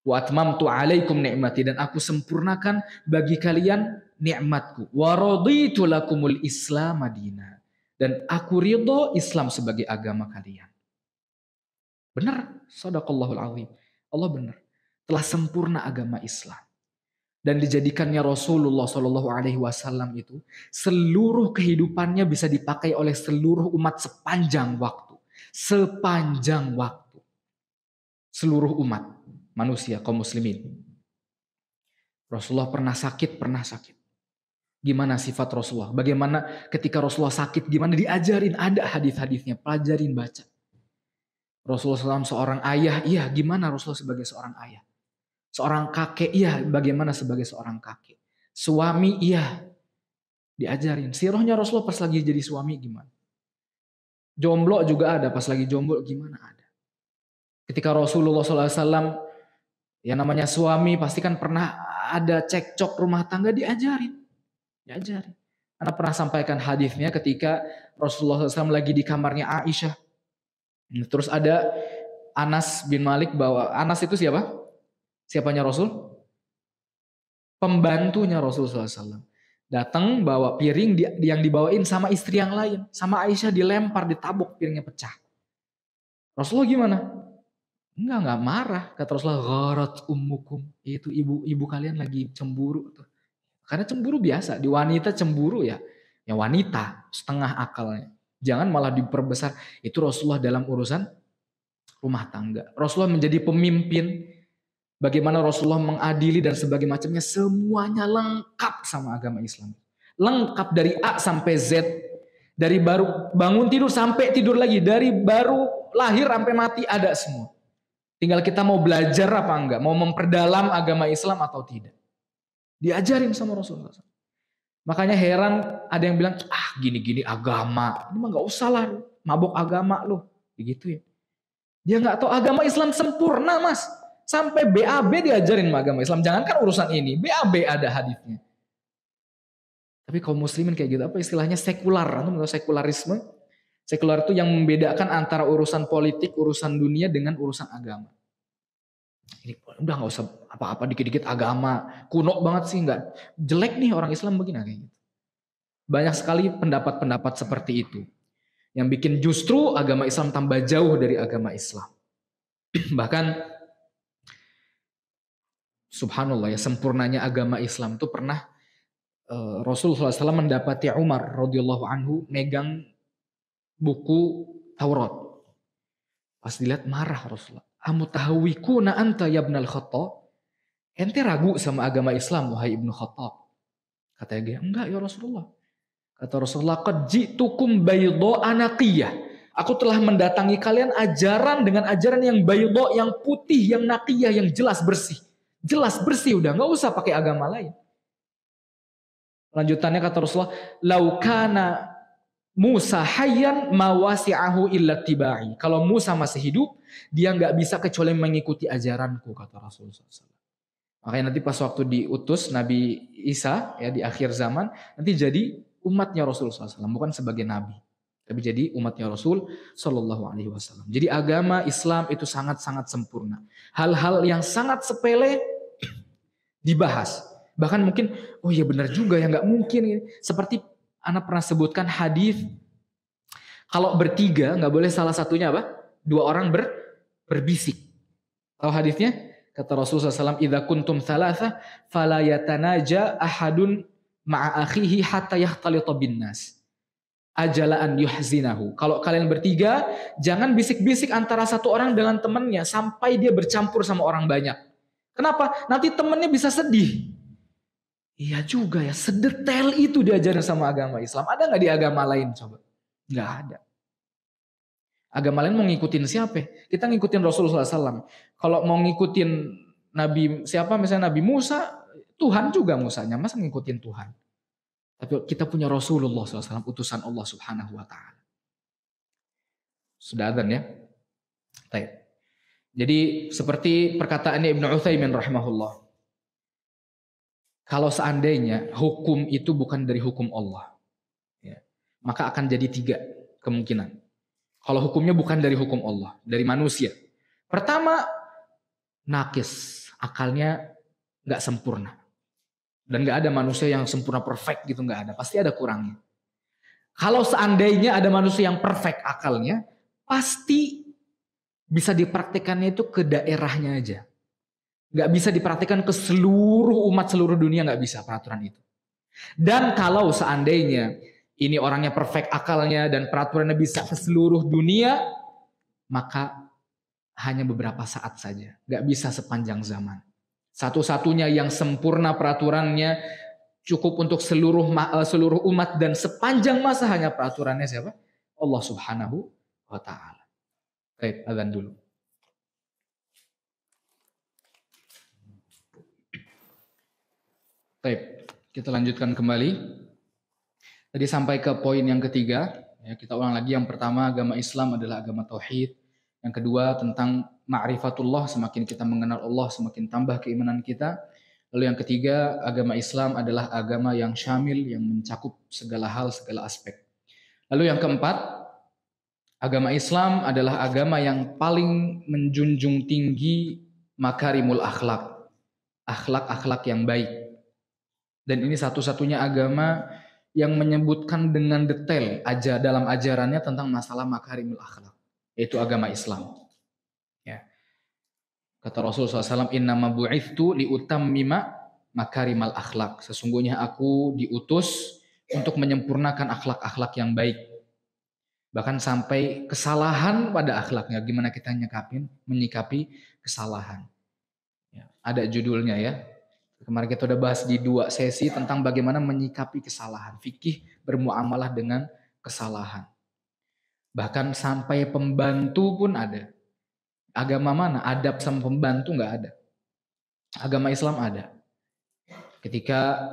Wa atmamtu alaikum ni'mati, dan aku sempurnakan bagi kalian nikmatku. Wa raditu lakumul Islam madina, dan aku ridho Islam sebagai agama kalian. Benar, sadaqallahul azim. Allah benar. Telah sempurna agama Islam. Dan dijadikannya Rasulullah SAW itu seluruh kehidupannya bisa dipakai oleh seluruh umat sepanjang waktu. Sepanjang waktu. Seluruh umat manusia, kaum muslimin. Rasulullah pernah sakit. Gimana sifat Rasulullah? Bagaimana ketika Rasulullah sakit? Gimana diajarin? Ada hadis-hadisnya, pelajarin, baca. Rasulullah SAW seorang ayah, iya gimana Rasulullah sebagai seorang ayah. Seorang kakek, iya bagaimana sebagai seorang kakek. Suami, iya diajarin. Sirahnya Rasulullah pas lagi jadi suami gimana. Jomblo juga ada, pas lagi jomblo gimana ada. Ketika Rasulullah SAW, yang namanya suami pasti kan pernah ada cekcok rumah tangga, diajarin. Anda pernah sampaikan hadisnya ketika Rasulullah SAW lagi di kamarnya Aisyah. Terus ada Anas bin Malik bawa. Anas itu siapa? Siapanya Rasul? Pembantunya Rasul SAW. Datang bawa piring yang dibawain sama istri yang lain. Sama Aisyah dilempar, ditabuk, piringnya pecah. Rasulullah gimana? Enggak marah. Kata Rasulullah, gharat ummukum. Itu ibu kalian lagi cemburu. Karena cemburu biasa. Di wanita cemburu ya. Ya wanita setengah akalnya. Jangan malah diperbesar. Itu Rasulullah dalam urusan rumah tangga. Rasulullah menjadi pemimpin. Bagaimana Rasulullah mengadili dan sebagainya macamnya. Semuanya lengkap sama agama Islam. Lengkap dari A sampai Z. Dari baru bangun tidur sampai tidur lagi. Dari baru lahir sampai mati ada semua. Tinggal kita mau belajar apa enggak. Mau memperdalam agama Islam atau tidak. Diajarin sama Rasulullah. Makanya heran ada yang bilang, gini-gini agama. Ini mah gak usah lah, mabok agama loh. Begitu ya. Dia gak tahu agama Islam sempurna mas. Sampai BAB diajarin sama agama Islam. Jangankan urusan ini, BAB ada hadisnya. Tapi kaum muslimin kayak gitu, apa istilahnya sekular. Atau sekularisme. Sekular itu yang membedakan antara urusan politik, urusan dunia dengan urusan agama. Ini udah nggak usah apa-apa, dikit-dikit agama, kuno banget sih, nggak jelek nih orang Islam begini kayak gitu. Banyak sekali pendapat-pendapat seperti itu yang bikin justru agama Islam tambah jauh dari agama Islam. Bahkan subhanallah ya, sempurnanya agama Islam itu pernah Rasulullah SAW mendapati Umar radhiyallahu anhu megang buku Taurat. Pas dilihat marah Rasulullah. Amutahawikuna anta ya ibnal Khattab? Ente ragu sama agama Islam wahai Ibnu Khattab? Kata dia, enggak ya Rasulullah. Kata Rasulullah, qad ji'tukum bayda naqiyah. Aku telah mendatangi kalian ajaran dengan ajaran yang bayda, yang putih, yang naqiyah, yang jelas bersih. Jelas bersih udah, enggak usah pakai agama lain. Lanjutannya kata Rasulullah, laukana Musa hayyan mawasi'ahu illa tibai. Kalau Musa masih hidup, dia nggak bisa kecuali mengikuti ajaranku, kata Rasulullah SAW. Makanya nanti pas waktu diutus Nabi Isa ya di akhir zaman, nanti jadi umatnya Rasulullah SAW, bukan sebagai nabi, tapi jadi umatnya Rasul Shallallahu Alaihi Wasallam. Jadi agama Islam itu sangat-sangat sempurna. Hal-hal yang sangat sepele dibahas. Bahkan mungkin, oh iya benar juga ya, nggak mungkin. Seperti Anak pernah sebutkan hadis, kalau bertiga nggak boleh salah satunya apa? Dua orang berbisik. Tahu hadisnya? Kata Rasulullah SAW, "Idza kuntum thalatha fala yatanaja ahadun ma'a akhihi hatta yakhtalita binnas. Ajala an yuhzinahu." Kalau kalian bertiga, jangan bisik-bisik antara satu orang dengan temannya sampai dia bercampur sama orang banyak. Kenapa? Nanti temannya bisa sedih. Iya juga ya, sedetail itu diajarin sama agama Islam. Ada nggak di agama lain coba? Nggak ada. Agama lain mau ngikutin siapa? Kita ngikutin Rasulullah SAW. Kalau mau ngikutin Nabi siapa, misalnya Nabi Musa, Tuhan juga Musanya, masa ngikutin Tuhan? Tapi kita punya Rasulullah SAW, utusan Allah Subhanahu Wa Taala. Sudah adzan ya? Baik. Jadi seperti perkataannya Ibnu Utsaimin rahimahullah. Kalau seandainya hukum itu bukan dari hukum Allah, ya, maka akan jadi tiga kemungkinan. Kalau hukumnya bukan dari hukum Allah, dari manusia. Pertama, nakis, akalnya nggak sempurna. Dan nggak ada manusia yang sempurna perfect gitu, nggak ada. Pasti ada kurangnya. Kalau seandainya ada manusia yang perfect akalnya, pasti bisa dipraktikannya itu ke daerahnya aja. Gak bisa dipraktikkan ke seluruh umat seluruh dunia, gak bisa peraturan itu. Dan kalau seandainya ini orangnya perfect akalnya dan peraturannya bisa ke seluruh dunia, maka hanya beberapa saat saja, gak bisa sepanjang zaman. Satu-satunya yang sempurna peraturannya cukup untuk seluruh umat dan sepanjang masa hanya peraturannya siapa? Allah Subhanahu Wa Taala. Baik, adzan dulu. Baik, kita lanjutkan kembali. Tadi sampai ke poin yang ketiga. Ya, kita ulang lagi. Yang pertama, agama Islam adalah agama tauhid. Yang kedua, tentang ma'rifatullah. Semakin kita mengenal Allah, semakin tambah keimanan kita. Lalu yang ketiga, agama Islam adalah agama yang syamil, yang mencakup segala hal, segala aspek. Lalu yang keempat, agama Islam adalah agama yang paling menjunjung tinggi makarimul akhlak. Akhlak-akhlak yang baik. Dan ini satu-satunya agama yang menyebutkan dengan detail dalam ajarannya tentang masalah makarimul akhlak, yaitu agama Islam. Ya. Kata Rasulullah SAW, "Innama bu'ithtu liutammima makarimal akhlak." Sesungguhnya aku diutus untuk menyempurnakan akhlak-akhlak yang baik. Bahkan sampai kesalahan pada akhlaknya, gimana kita menyikapi kesalahan. Ya. Ada judulnya ya. Kemarin kita udah bahas di 2 sesi tentang bagaimana menyikapi kesalahan. Fikih bermuamalah dengan kesalahan. Bahkan sampai pembantu pun ada. Agama mana? Adab sama pembantu nggak ada. Agama Islam ada. Ketika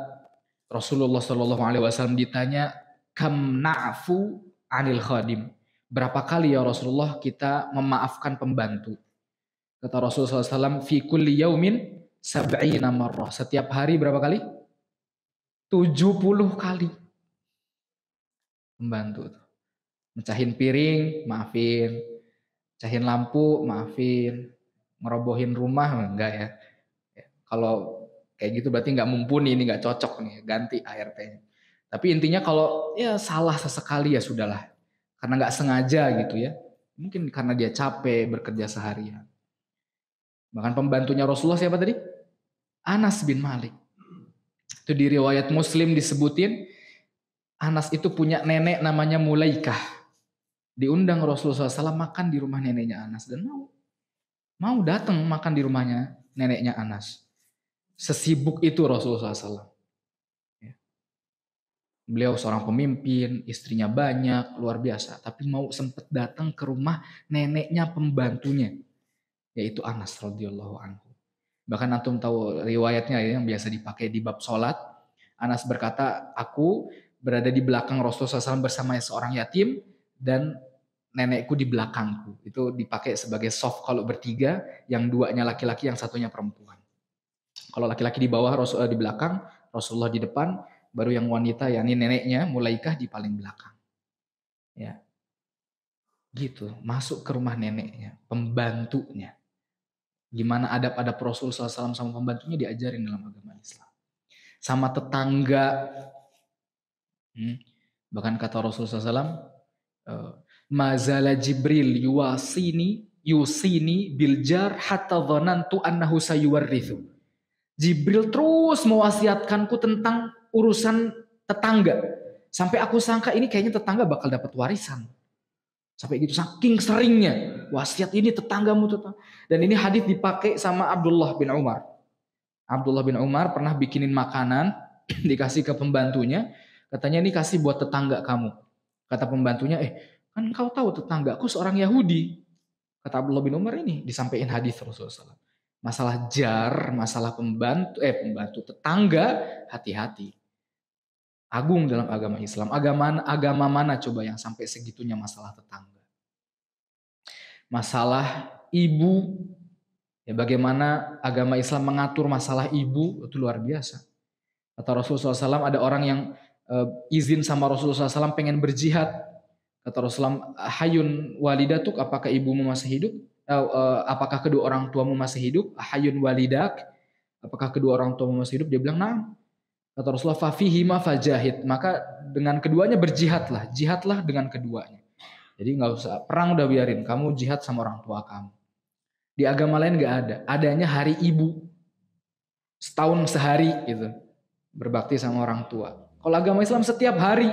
Rasulullah SAW ditanya, "Kam na'fu anil khadim?" Berapa kali ya Rasulullah kita memaafkan pembantu? Kata Rasulullah SAW, "Fi kulli yaumin sab'ina marrah." Setiap hari berapa kali? 70 kali. Membantu. Mecahin piring, maafin. Mecahin lampu, maafin. Ngerobohin rumah, enggak ya. Kalau kayak gitu berarti nggak mumpuni, ini nggak cocok nih, ganti ART-nya. Tapi intinya kalau ya salah sesekali ya sudahlah. Karena nggak sengaja gitu ya. Mungkin karena dia capek bekerja seharian. Bahkan pembantunya Rasulullah siapa tadi? Anas bin Malik. Itu di riwayat Muslim disebutin, Anas itu punya nenek namanya Mulaikah. Diundang Rasulullah SAW makan di rumah neneknya Anas. Dan mau datang makan di rumahnya neneknya Anas. Sesibuk itu Rasulullah SAW. Beliau seorang pemimpin, istrinya banyak, luar biasa. Tapi mau sempat datang ke rumah neneknya pembantunya, yaitu Anas radhiyallahu anhu. Bahkan antum tahu riwayatnya ya, yang biasa dipakai di bab sholat. Anas berkata, aku berada di belakang Rasulullah SAW bersama seorang yatim dan nenekku di belakangku. Itu dipakai sebagai soft kalau bertiga, yang duanya laki-laki, yang satunya perempuan. Kalau laki-laki di bawah, Rasulullah di belakang, Rasulullah di depan, baru yang wanita, yakni neneknya, Mulaikah di paling belakang. Ya, gitu. Masuk ke rumah neneknya, pembantunya. Gimana adab-adab Rasulullah SAW sama pembantunya diajarin dalam agama Islam. Sama tetangga. Bahkan kata Rasulullah SAW, Mazala Jibril yusini biljar hatta dhanantu annahu sayuwarrithu. Jibril terus mewasiatkanku tentang urusan tetangga. Sampai aku sangka ini kayaknya tetangga bakal dapat warisan. Sampai gitu, saking seringnya wasiat ini tetanggamu tetangga. Dan ini hadis dipakai sama Abdullah bin Umar. Abdullah bin Umar pernah bikinin makanan, dikasih ke pembantunya. Katanya ini kasih buat tetangga kamu. Kata pembantunya, kan kau tahu tetanggaku seorang Yahudi. Kata Abdullah bin Umar, ini disampaikan hadis Rasulullah SAW. Masalah jar, masalah pembantu tetangga, hati-hati. Agung dalam agama Islam. Agama mana coba yang sampai segitunya masalah tetangga? Masalah ibu, ya bagaimana agama Islam mengatur masalah ibu, itu luar biasa. Kata Rasulullah SAW, ada orang yang izin sama Rasulullah SAW pengen berjihad. Kata Rasulullah, hayun walidatuk, apakah ibumu masih hidup? Apakah kedua orang tuamu masih hidup? Hayun walidak, apakah kedua orang tuamu masih hidup? Dia bilang, nah. Kata Rasulullah, fafihima fajahid, maka dengan keduanya berjihadlah, jihadlah dengan keduanya. Jadi nggak usah perang, udah biarin, kamu jihad sama orang tua kamu. Di agama lain nggak ada, adanya hari ibu, setahun sehari gitu, berbakti sama orang tua. Kalau agama Islam setiap hari,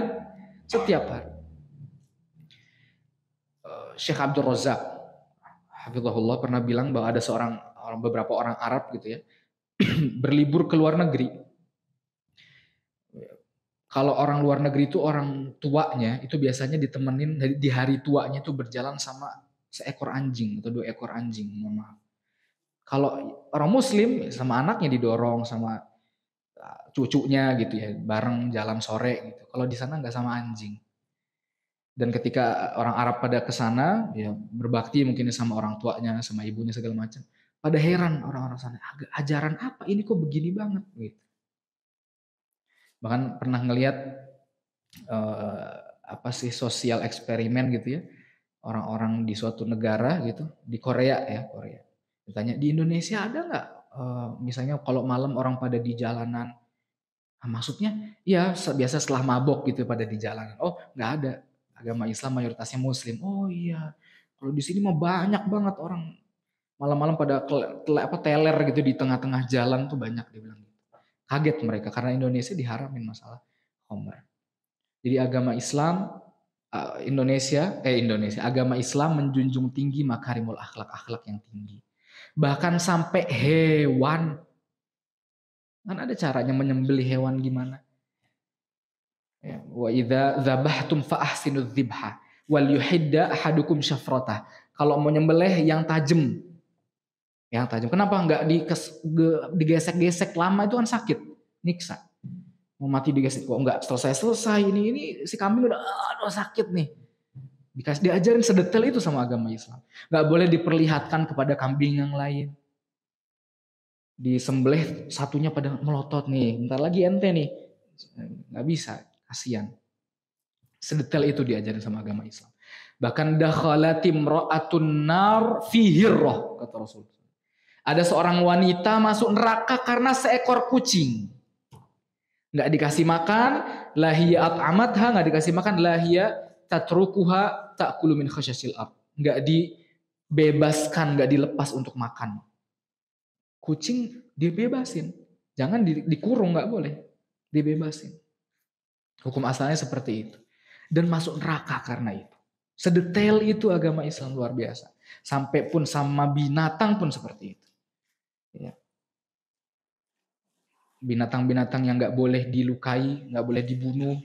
setiap hari. Syekh Abdul Razak hafizahullah pernah bilang bahwa ada beberapa orang Arab gitu ya, berlibur ke luar negeri. Kalau orang luar negeri itu orang tuanya itu biasanya ditemenin di hari tuanya itu berjalan sama seekor anjing atau 2 ekor anjing, mohon maaf. Kalau orang Muslim sama anaknya didorong sama cucunya gitu ya, bareng jalan sore gitu. Kalau di sana nggak sama anjing. Dan ketika orang Arab pada ke sana, ya berbakti mungkin sama orang tuanya, sama ibunya segala macam. Pada heran orang-orang sana, ajaran apa ini kok begini banget gitu. Bahkan pernah ngelihat sosial eksperimen gitu ya. Orang-orang di suatu negara gitu, di Korea ya, Korea. Ditanya, di Indonesia ada nggak misalnya kalau malam orang pada di jalanan? Nah, maksudnya ya biasa setelah mabok gitu pada di jalanan. Oh, nggak ada. Agama Islam mayoritasnya Muslim. Oh iya, kalau di sini mah banyak banget orang malam-malam pada teler gitu di tengah-tengah jalan tuh banyak, dia bilang gitu. Kaget mereka karena Indonesia diharamin masalah khamr. Jadi agama Islam agama Islam menjunjung tinggi makarimul akhlak yang tinggi. Bahkan sampai hewan. Kan ada caranya menyembelih hewan gimana? Wa idza dzabhtum fa ahsinudz dzibha wal yuhidda ahadukum syafratah. Kalau mau nyembelih yang tajam. Yang tajam. Kenapa enggak digesek-gesek lama, itu kan sakit, nyiksa. Mau mati digesek kok enggak selesai ini si kambing udah sakit nih. Diajarin sedetail itu sama agama Islam. Enggak boleh diperlihatkan kepada kambing yang lain. Disembelih satunya pada melotot nih, bentar lagi ente nih. Enggak bisa. Kasihan. Sedetail itu diajarin sama agama Islam. Bahkan dakhalatim ra'atun nar fi hirrah, kata Rasul. Ada seorang wanita masuk neraka karena seekor kucing. Nggak dikasih makan, lahia at'amatha, nggak dikasih makan, lahia tatrukuha ta'kulu min khasyasil ard. Nggak dibebaskan, nggak dilepas untuk makan. Kucing dibebasin. Jangan dikurung, nggak boleh. Dibebasin. Hukum asalnya seperti itu. Dan masuk neraka karena itu. Sedetail itu agama Islam, luar biasa. Sampai pun sama binatang pun seperti itu. Ya. Binatang-binatang yang nggak boleh dilukai, nggak boleh dibunuh.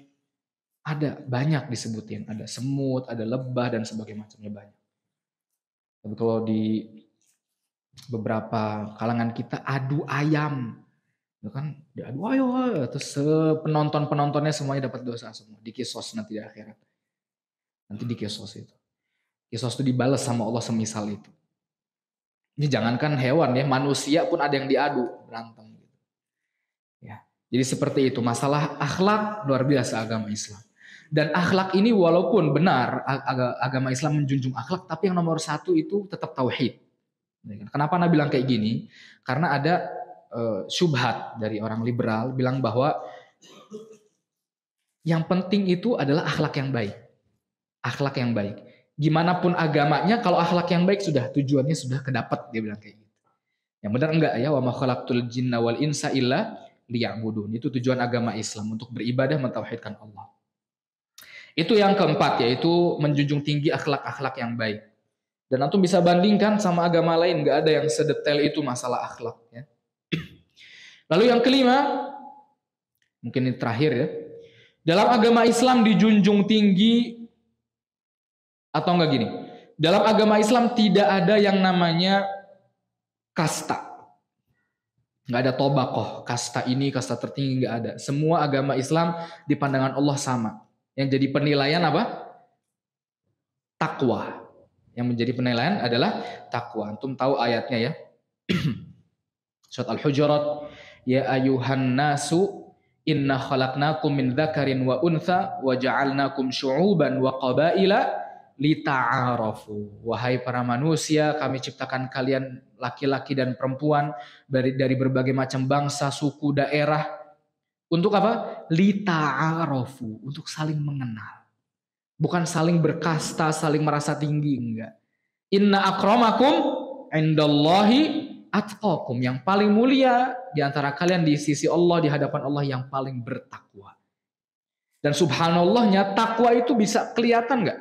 Ada banyak disebutin. Ada semut, ada lebah, dan sebagainya macamnya banyak. Tapi kalau di beberapa kalangan kita adu ayam. Itu kan diadu ayo, terus penonton-penontonnya semuanya dapat dosa semua. Di kisos nanti di akhirat. Nanti di kisos itu. Kisos itu dibalas sama Allah semisal itu. Ini jangankan hewan ya, manusia pun ada yang diadu, berantem gitu. Ya. Jadi seperti itu, masalah akhlak luar biasa agama Islam. Dan akhlak ini walaupun benar agama Islam menjunjung akhlak, tapi yang nomor satu itu tetap tauhid. Kenapa Nabi bilang kayak gini? Karena ada syubhat dari orang liberal bilang bahwa yang penting itu adalah akhlak yang baik. Akhlak yang baik. Gimana pun agamanya, kalau akhlak yang baik sudah tujuannya sudah kedapat, dia bilang kayak gitu. Yang benar enggak ya, wa ma khalaqtul jinna wal insa illa liya'budun. Itu tujuan agama Islam, untuk beribadah mentauhidkan Allah. Itu yang keempat, yaitu menjunjung tinggi akhlak-akhlak yang baik. Dan antum bisa bandingkan sama agama lain, enggak ada yang sedetail itu masalah akhlak ya. Lalu yang kelima, mungkin ini terakhir ya. Dalam agama Islam dijunjung tinggi, atau enggak gini, dalam agama Islam tidak ada yang namanya kasta. Enggak ada tobakoh, kasta ini, kasta tertinggi, enggak ada. Semua agama Islam di pandangan Allah sama. Yang jadi penilaian apa? Takwa. Yang menjadi penilaian adalah takwa. Antum tahu ayatnya ya. Surat Al-Hujurat, ya ayuhan nasu inna khalaqnakum min dzakarin wa untha wa ja'alnakum syu'uban wa qabaila lita'arafu. Wahai para manusia, kami ciptakan kalian laki-laki dan perempuan dari berbagai macam bangsa, suku, daerah. Untuk apa? Lita'arafu, untuk saling mengenal. Bukan saling berkasta, saling merasa tinggi, enggak. Inna akramakum indallahi atqakum. Yang paling mulia di antara kalian di sisi Allah, di hadapan Allah, yang paling bertakwa. Dan subhanallahnya, takwa itu bisa kelihatan enggak?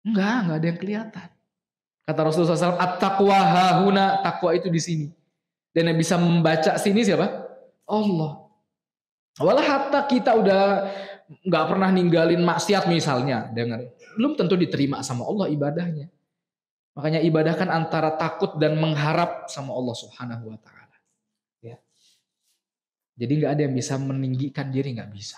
Enggak ada yang kelihatan. Kata Rasulullah SAW, at-taqwa hahuna, takwa itu di sini. Dan yang bisa membaca sini siapa? Allah. Walau hatta kita udah nggak pernah ninggalin maksiat misalnya, belum tentu diterima sama Allah ibadahnya. Makanya ibadah kan antara takut dan mengharap sama Allah Subhanahu wa taala. Ya. Jadi nggak ada yang bisa meninggikan diri, nggak bisa.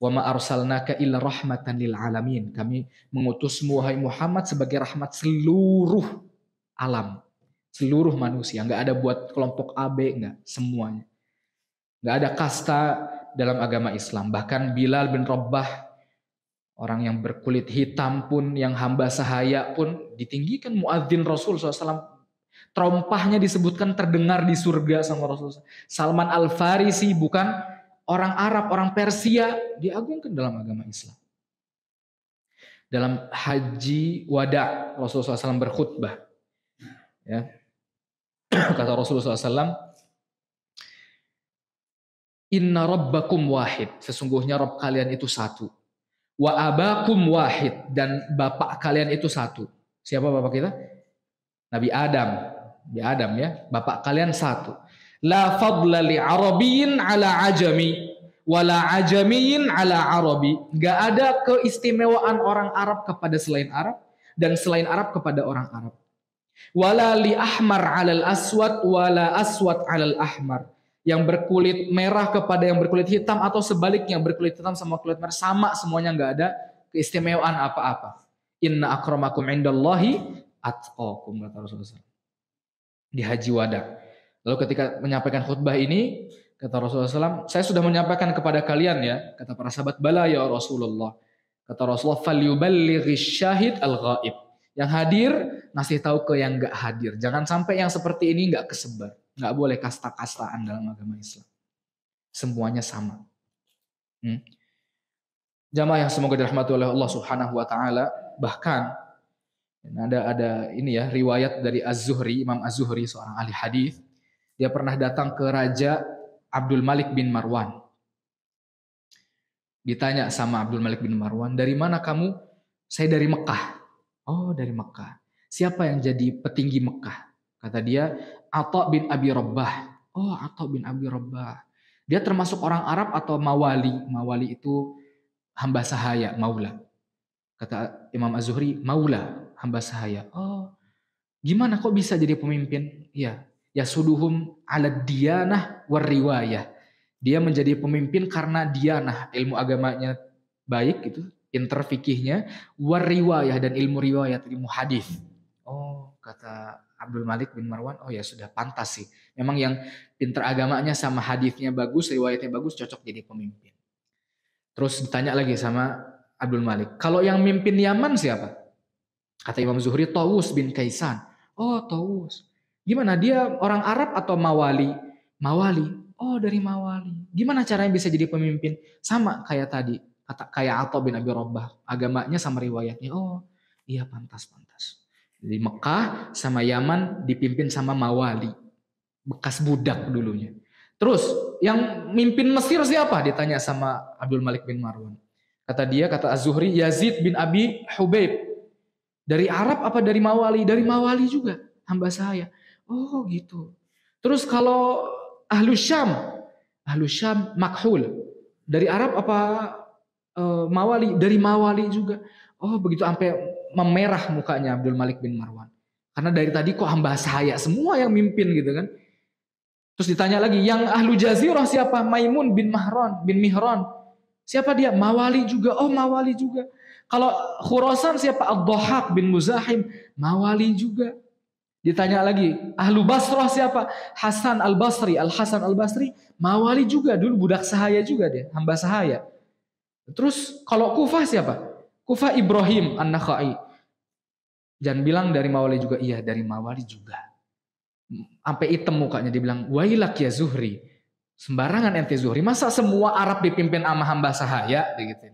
Wa ma arsalnaka illa rahmatan lil alamin. Kami mengutusmu wahai Muhammad sebagai rahmat seluruh alam, seluruh manusia. Nggak ada buat kelompok A, B, nggak, semuanya. Nggak ada kasta dalam agama Islam. Bahkan Bilal bin Rabah, orang yang berkulit hitam pun, yang hamba sahaya pun ditinggikan. Muadzin Rasul SAW, trompahnya disebutkan terdengar di surga sama Rasul. Salman Al-Farisi, bukan orang Arab, orang Persia, diagungkan dalam agama Islam. Dalam haji wada, Rasulullah SAW berkhutbah. Ya. Kata Rasulullah SAW, inna rabbakum wahid, sesungguhnya Rabb kalian itu satu. Wa abakum wahid, dan bapak kalian itu satu. Siapa bapak kita? Nabi Adam. Nabi Adam ya, bapak kalian satu. La fadla li arabiyyin ala ajami, wala ajamiyyin ala arabi. Gak ada keistimewaan orang Arab kepada selain Arab, dan selain Arab kepada orang Arab. Wala li ahmar alal aswad, wala aswad alal ahmar. Yang berkulit merah kepada yang berkulit hitam, atau sebaliknya berkulit hitam sama kulit merah, sama semuanya, nggak ada keistimewaan apa-apa. Inna akramakum indallahi atqakum, kata Rasulullah di Haji Wada. Lalu ketika menyampaikan khutbah ini, kata Rasulullah SAW, saya sudah menyampaikan kepada kalian ya, kata para sahabat, bala ya Rasulullah. Kata Rasulullah, falyuballighish syahid al-ghaib. Yang hadir ngasih tahu ke yang nggak hadir. Jangan sampai yang seperti ini nggak kesebar. Nggak boleh kasta-kastaan dalam agama Islam. Semuanya sama. Jamaah yang semoga dirahmati oleh Allah Subhanahu wa taala, bahkan ada ini ya, riwayat dari Az-Zuhri, Imam Az-Zuhri seorang ahli hadis, dia pernah datang ke Raja Abdul Malik bin Marwan. Ditanya sama Abdul Malik bin Marwan, "Dari mana kamu?" "Saya dari Mekah." "Oh, dari Mekah. Siapa yang jadi petinggi Mekah?" Kata dia, "Atha bin Abi Rabbah." "Oh, Atha bin Abi Rabbah. Dia termasuk orang Arab atau mawali?" Mawali itu hamba sahaya, maula. Kata Imam Az-Zuhri, "Maula, hamba sahaya." "Oh, gimana kok bisa jadi pemimpin?" "Ya, yasuduhum 'ala diyanah war riwayah." Dia menjadi pemimpin karena diyanah, ilmu agamanya baik gitu, pinter fikihnya, war riwayah dan ilmu riwayat, ilmu hadis. Oh, kata Abdul Malik bin Marwan, oh ya sudah pantas sih. Memang yang pinter agamanya sama hadisnya bagus, riwayatnya bagus, cocok jadi pemimpin. Terus ditanya lagi sama Abdul Malik, kalau yang mimpin Yaman siapa? Kata Imam Zuhri, Tawus bin Kaisan. "Oh, Tawus. Gimana, dia orang Arab atau mawali?" "Mawali." "Oh, dari mawali. Gimana caranya bisa jadi pemimpin?" "Sama kayak tadi, kayak Atha bin Abi Rabbah. Agamanya sama riwayatnya." "Oh, iya pantas." Jadi Mekah sama Yaman dipimpin sama mawali. Bekas budak dulunya. Terus yang mimpin Mesir siapa? Ditanya sama Abdul Malik bin Marwan. Kata Az-Zuhri, Yazid bin Abi Hubaib. "Dari Arab apa dari mawali?" "Dari mawali juga, hamba saya." "Oh gitu." Terus kalau Ahlu Syam Makhul. "Dari Arab apa mawali?" "Dari mawali juga." Oh begitu, sampai memerah mukanya Abdul Malik bin Marwan. Karena dari tadi kok hamba saya semua yang mimpin gitu kan. Terus ditanya lagi, yang Ahlu Jazirah siapa? Maimun bin Mihran. Siapa dia? Mawali juga. Oh mawali juga. Kalau Khurasan siapa? Ad-Dhahhak bin Muzahim. Mawali juga. Ditanya lagi, Ahlu Basrah siapa? Hasan al-Basri. Al-Hasan al-Basri. Mawali juga. Dulu budak sahaya juga dia. Hamba sahaya. Terus kalau Kufah siapa? Kufah Ibrahim An-Nakhai. Jangan bilang dari mawali juga. Iya, dari mawali juga. Sampai hitam mukanya, dia bilang, "Wailak ya Zuhri. Sembarangan ente Zuhri. Masa semua Arab dipimpin sama hamba sahaya?" Gitu.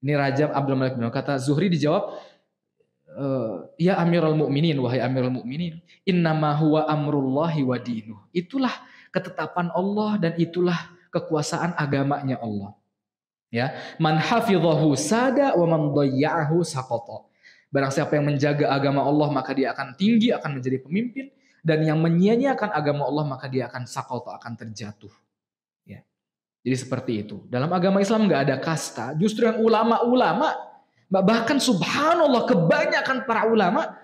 Ini Raja Abdul Malik bin Marwan. Kata Zuhri dijawab, "Ya Amirul Mukminin, wahai Amirul Mukminin, innama huwa amrullahi wa dinuh." Itulah ketetapan Allah dan itulah kekuasaan agamanya Allah. Ya, man hafidhahu sada wa man dhayya'ahu saqata. Barang siapa yang menjaga agama Allah maka dia akan tinggi, akan menjadi pemimpin, dan yang menyia-nyiakan agama Allah maka dia akan saqata, akan terjatuh. Ya. Jadi seperti itu. Dalam agama Islam nggak ada kasta. Justru yang ulama-ulama, bahkan subhanallah kebanyakan para ulama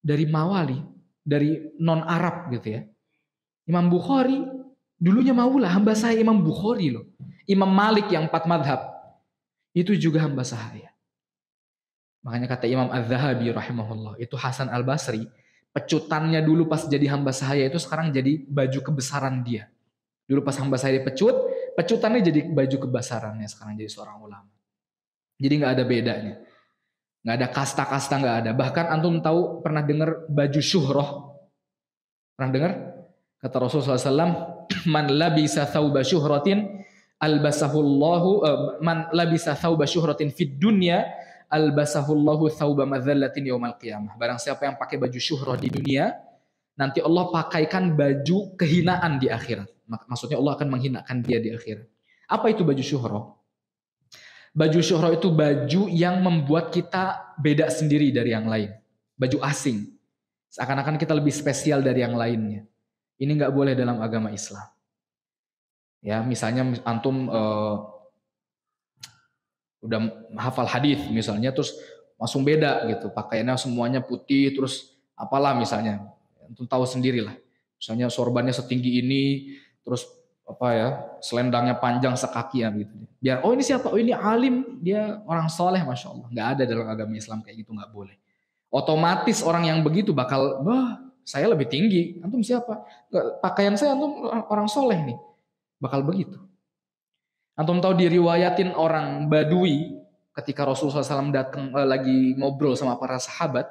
dari mawali, dari non-Arab gitu ya. Imam Bukhari dulunya maula, hamba saya Imam Bukhari loh. Imam Malik yang 4 madhab itu juga hamba sahaya. Makanya kata Imam Az-Zahabi rahimahullah, itu Hasan al-Basri, pecutannya dulu pas jadi hamba sahaya itu sekarang jadi baju kebesaran dia. Dulu pas hamba sahaya dipecut, pecutannya jadi baju kebesarannya sekarang jadi seorang ulama. Jadi nggak ada bedanya. Nggak ada kasta-kasta, nggak ada. Bahkan antum tahu, pernah dengar baju syuhroh? Pernah dengar? Kata Rasulullah SAW, man labisa thawba syuhratin albasahullahu, man labisa thawba syuhratin fid dunya albasahullahu thawba madzallatin yaumal qiyamah. Barang siapa yang pakai baju syuhroh di dunia, nanti Allah pakaikan baju kehinaan di akhirat. Maksudnya Allah akan menghinakan dia di akhirat. Apa itu baju syuhroh? Baju syuhroh itu baju yang membuat kita beda sendiri dari yang lain. Baju asing. Seakan-akan kita lebih spesial dari yang lainnya. Ini nggak boleh dalam agama Islam. Ya, misalnya antum udah hafal hadis misalnya, terus langsung beda gitu. Pakaiannya semuanya putih, terus apalah misalnya. Antum tahu sendirilah. Misalnya sorbannya setinggi ini, terus apa ya, selendangnya panjang sekaki ya gitu. Biar oh ini siapa? Oh ini alim, dia orang soleh, masya Allah. Nggak ada dalam agama Islam kayak gitu, nggak boleh. Otomatis orang yang begitu bakal, wah saya lebih tinggi. Antum siapa? Pakaian saya antum orang soleh nih, bakal begitu. Antum tahu diriwayatin orang Badui ketika Rasulullah SAW datang lagi ngobrol sama para sahabat,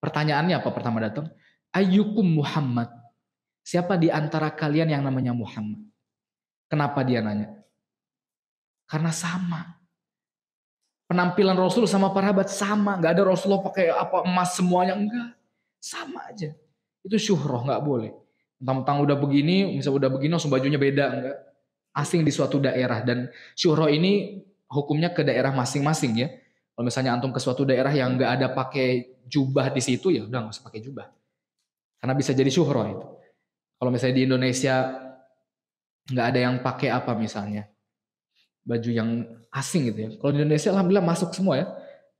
pertanyaannya apa pertama datang? Ayyukum Muhammad? Siapa di antara kalian yang namanya Muhammad? Kenapa dia nanya? Karena sama. Penampilan Rasul sama para sahabat sama. Nggak ada Rasulullah pakai apa emas semuanya. Enggak. Sama aja. Itu syuhroh, nggak boleh. Tentang udah begini, misalnya udah begini langsung bajunya beda. Enggak. Asing di suatu daerah. Dan syuhroh ini hukumnya ke daerah masing-masing ya. Kalau misalnya antum ke suatu daerah yang nggak ada pakai jubah di situ, ya udah nggak usah pakai jubah. Karena bisa jadi syuhroh itu. Kalau misalnya di Indonesia nggak ada yang pakai apa misalnya baju yang asing gitu ya. Kalau di Indonesia alhamdulillah masuk semua ya.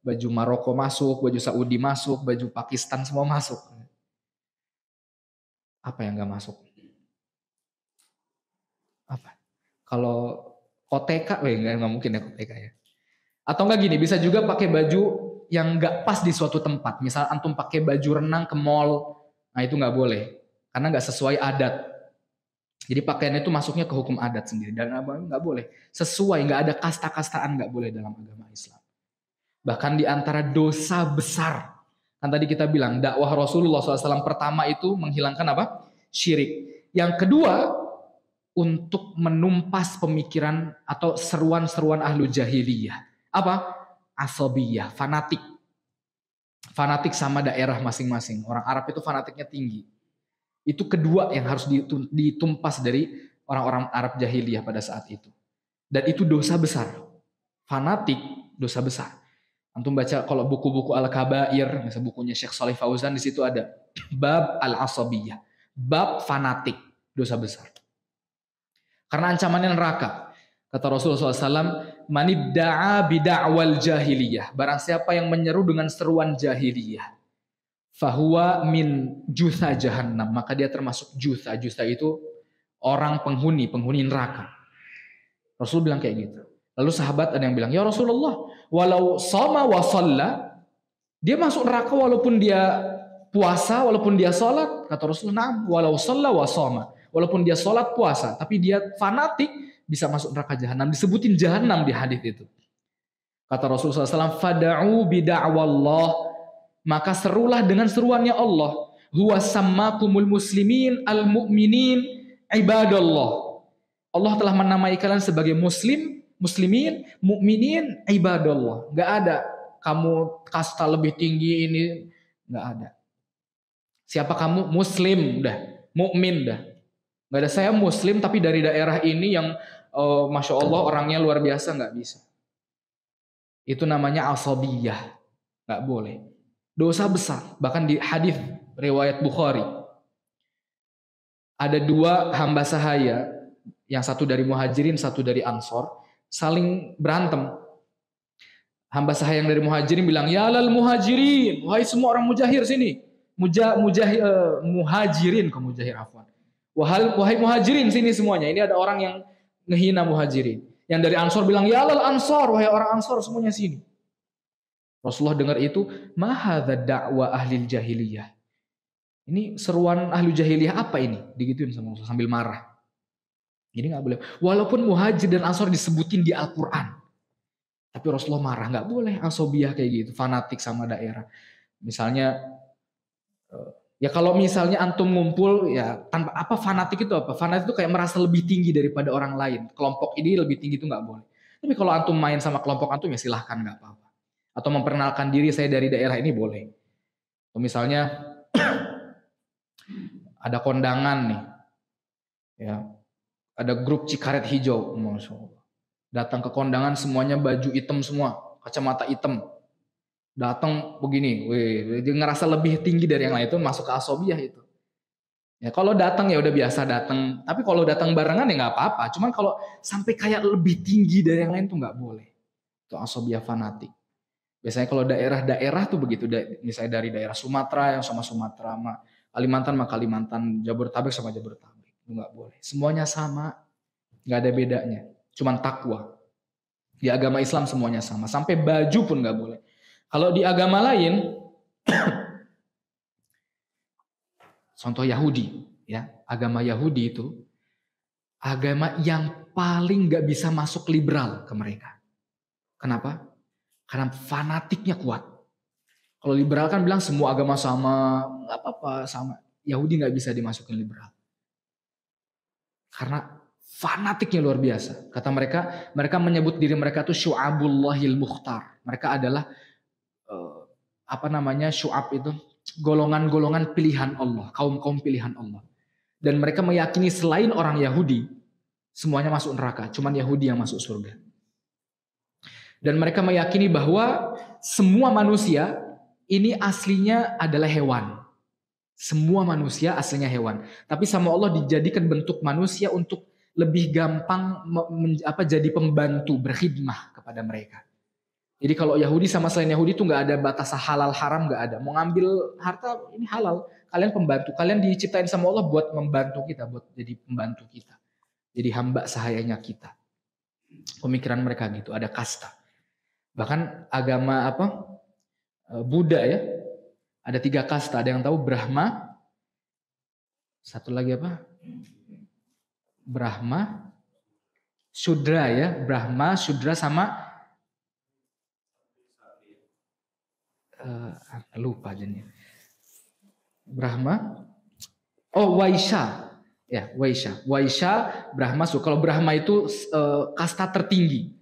Baju Maroko masuk, baju Saudi masuk, baju Pakistan semua masuk. Apa yang nggak masuk? Apa? Kalau koteka, nggak mungkin ya koteka ya. Atau nggak gini, bisa juga pakai baju yang nggak pas di suatu tempat. Misal antum pakai baju renang ke mall, nah itu nggak boleh. Karena nggak sesuai adat. Jadi pakaian itu masuknya ke hukum adat sendiri dan nggak boleh sesuai, nggak ada kasta-kastaan nggak boleh dalam agama Islam. Bahkan di antara dosa besar, kan tadi kita bilang dakwah Rasulullah SAW pertama itu menghilangkan apa? Syirik. Yang kedua untuk menumpas pemikiran atau seruan-seruan ahlu jahiliyah. Apa? Asabiyah, fanatik. Fanatik sama daerah masing-masing. Orang Arab itu fanatiknya tinggi. Itu kedua yang harus ditumpas dari orang-orang Arab jahiliyah pada saat itu. Dan itu dosa besar. Fanatik, dosa besar. Antum baca kalau buku-buku Al-Kabair, misalnya bukunya Syekh Shalih Fauzan, di situ ada bab al-asabiyah. Bab fanatik, dosa besar. Karena ancamannya neraka. Kata Rasulullah SAW, manidda'a bida'wal jahiliyah. Barang siapa yang menyeru dengan seruan jahiliyah. Fahuwa min jutha jahannam, maka dia termasuk jutha. Jutha itu orang penghuni neraka. Rasul bilang kayak gitu. Lalu sahabat ada yang bilang, ya Rasulullah, walau shoma wa shalla, dia masuk neraka walaupun dia puasa, walaupun dia sholat. Kata Rasulullah, walau shalla wa shoma, walaupun dia sholat puasa, tapi dia fanatik, bisa masuk neraka jahanam. Disebutin jahanam di hadis itu. Kata Rasulullah SAW, fada'u bida'wallah, maka serulah dengan seruannya Allah. Huwa sammakumul muslimin al-mu'minin ibadallah. Allah telah menamai kalian sebagai muslimin, mu'minin ibadallah. Gak ada kamu kasta lebih tinggi ini, gak ada. Siapa kamu? Muslim dah, mukmin dah. Gak ada saya muslim tapi dari daerah ini yang masya Allah orangnya luar biasa, gak bisa. Itu namanya asabiyah, gak boleh. Dosa besar, bahkan di hadis riwayat Bukhari ada dua hamba sahaya, yang satu dari muhajirin, satu dari ansor, saling berantem. Hamba sahaya yang dari muhajirin bilang, ya lal muhajirin, wahai semua orang mujahir sini, muhajirin, mujahir afwan, wahai muhajirin sini semuanya. Ini ada orang yang ngehina muhajirin. Yang dari ansor bilang, ya lal ansor, wahai orang ansor semuanya sini. Rasulullah dengar itu, mahadza da'wa ahli jahiliyah. Ini seruan ahli jahiliyah apa ini? Digituin sama Rasulullah sambil marah. Jadi nggak boleh. Walaupun muhajir dan ansor disebutin di Al-Quran, tapi Rasulullah marah. Nggak boleh asobiyah kayak gitu, fanatik sama daerah. Misalnya, ya kalau misalnya antum ngumpul, ya tanpa apa fanatik itu apa? Fanatik itu kayak merasa lebih tinggi daripada orang lain. Kelompok ini lebih tinggi itu nggak boleh. Tapi kalau antum main sama kelompok antum ya silahkan, nggak apa-apa. Atau memperkenalkan diri saya dari daerah ini boleh. Atau misalnya ada kondangan nih, ya ada grup Cikaret Hijau, Masya Allah. Datang ke kondangan semuanya baju hitam semua, kacamata hitam. Datang begini, dia ngerasa lebih tinggi dari yang lain, itu masuk ke asobiyah itu. Ya kalau datang ya udah biasa datang, tapi kalau datang barengan ya nggak apa-apa. Cuman kalau sampai kayak lebih tinggi dari yang lain tuh nggak boleh. Itu asobiyah fanatik. Biasanya kalau daerah-daerah tuh begitu, misalnya dari daerah Sumatera yang sama Sumatera, sama Kalimantan sama Kalimantan, Jabodetabek sama Jabodetabek, itu nggak boleh. Semuanya sama, nggak ada bedanya. Cuman takwa. Di agama Islam semuanya sama, sampai baju pun nggak boleh. Kalau di agama lain, contoh Yahudi, ya agama Yahudi itu agama yang paling nggak bisa masuk liberal ke mereka. Kenapa? Karena fanatiknya kuat. Kalau liberal kan bilang semua agama sama, nggak apa-apa sama. Yahudi nggak bisa dimasukin liberal. Karena fanatiknya luar biasa. Kata mereka menyebut diri mereka itu syu'abullahil mukhtar. Mereka adalah syu'ab itu golongan-golongan pilihan Allah, kaum-kaum pilihan Allah. Dan mereka meyakini selain orang Yahudi semuanya masuk neraka, cuman Yahudi yang masuk surga. Dan mereka meyakini bahwa semua manusia ini aslinya adalah hewan. Semua manusia aslinya hewan. Tapi sama Allah dijadikan bentuk manusia untuk lebih gampang jadi pembantu, berkhidmah kepada mereka. Jadi kalau Yahudi sama selain Yahudi itu nggak ada batas halal haram, nggak ada. Mau ngambil harta ini halal. Kalian pembantu. Kalian diciptain sama Allah buat membantu kita, buat jadi pembantu kita. Jadi hamba sahayanya kita. Pemikiran mereka gitu. Ada kasta. Bahkan agama Buddha ya. Ada 3 kasta. Ada yang tahu Brahma. Satu lagi apa? Brahma, Shudra ya. Brahma, Shudra sama lupa jadinya. Brahma. Waisya. Ya, Waisya. Waisya, Brahma. Kalau Brahma itu kasta tertinggi.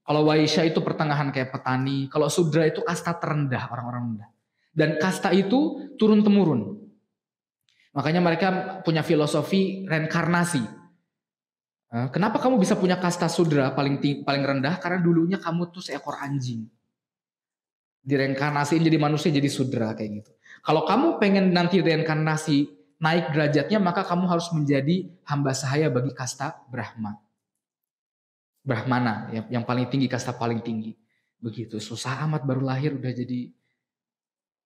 Kalau Waisya itu pertengahan kayak petani. Kalau Shudra itu kasta terendah, orang-orang rendah. Dan kasta itu turun-temurun. Makanya mereka punya filosofi reinkarnasi. Kenapa kamu bisa punya kasta Shudra paling rendah? Karena dulunya kamu tuh seekor anjing. Direinkarnasiin jadi manusia, jadi Shudra kayak gitu. Kalau kamu pengen nanti reinkarnasi naik derajatnya, maka kamu harus menjadi hamba sahaya bagi kasta Brahmana, yang paling tinggi, kasta paling tinggi. Begitu, susah amat baru lahir udah jadi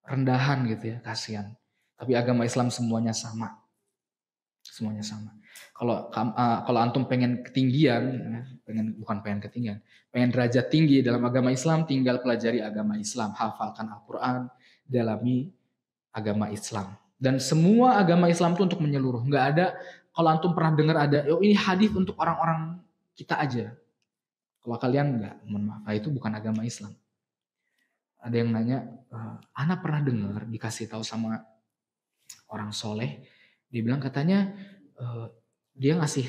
rendahan gitu ya, kasihan. Tapi agama Islam semuanya sama. Semuanya sama. Kalau antum pengen ketinggian, pengen derajat tinggi dalam agama Islam, tinggal pelajari agama Islam, hafalkan Al-Quran, dalami agama Islam. Dan semua agama Islam itu untuk menyeluruh. Nggak ada, kalau antum pernah dengar ada, ini hadis untuk orang-orang kita aja. Kalau kalian nggak, mohon maaf, itu bukan agama Islam. Ada yang nanya, Ana pernah dengar dikasih tahu sama orang soleh, dia bilang katanya dia ngasih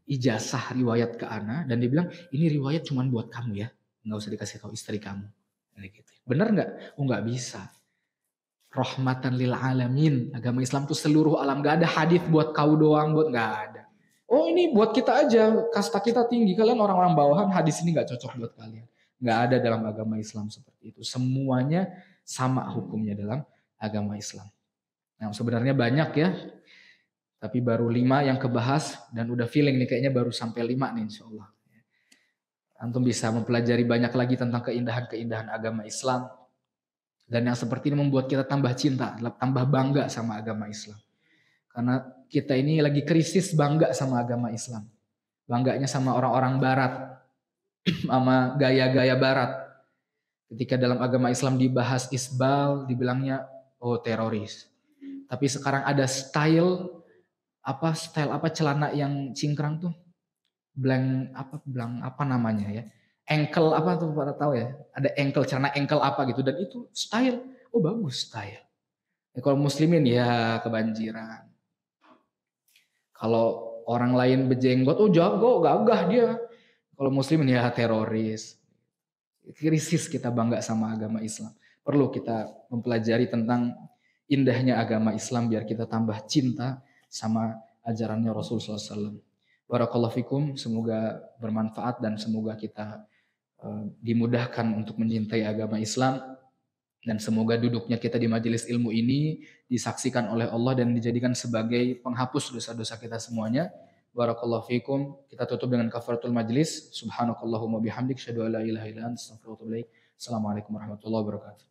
ijazah riwayat ke Ana dan dia bilang ini riwayat cuma buat kamu ya, nggak usah dikasih tahu istri kamu. Gitu. Bener nggak? Nggak bisa. Rahmatan lil alamin, agama Islam tuh seluruh alam, nggak ada hadis buat kau doang, nggak ada. Ini buat kita aja, kasta kita tinggi, kalian orang-orang bawahan, hadis ini nggak cocok buat kalian. Nggak ada dalam agama Islam seperti itu. Semuanya sama hukumnya dalam agama Islam. Nah, sebenarnya banyak ya, tapi baru 5 yang kebahas dan udah feeling nih kayaknya baru sampai 5 nih insya Allah. Antum bisa mempelajari banyak lagi tentang keindahan-keindahan agama Islam. Dan yang seperti ini membuat kita tambah cinta, tambah bangga sama agama Islam. Karena kita ini lagi krisis bangga sama agama Islam. Bangganya sama orang-orang barat, sama gaya-gaya barat. Ketika dalam agama Islam dibahas isbal, dibilangnya teroris. Tapi sekarang ada style celana yang cingkrang tuh, blank apa namanya ya, ankle apa tuh pada tahu ya, ada celana ankle apa gitu, dan itu style, bagus style. Kalau muslimin ya kebanjiran. Kalau orang lain berjenggot, jago, gagah dia. Kalau muslimin ya teroris. Krisis kita bangga sama agama Islam. Perlu kita mempelajari tentang indahnya agama Islam biar kita tambah cinta sama ajarannya Rasulullah SAW. Barakallahu fikum, semoga bermanfaat dan semoga kita dimudahkan untuk mencintai agama Islam dan semoga duduknya kita di majelis ilmu ini disaksikan oleh Allah dan dijadikan sebagai penghapus dosa-dosa kita semuanya. Barakallahu fikum. Kita tutup dengan kafaratul majlis. Subhanakallahumma bihamdik, syahadu an la ilaha illa anta, astaghfiruka wa atubu ilaik. Assalamualaikum warahmatullahi wabarakatuh.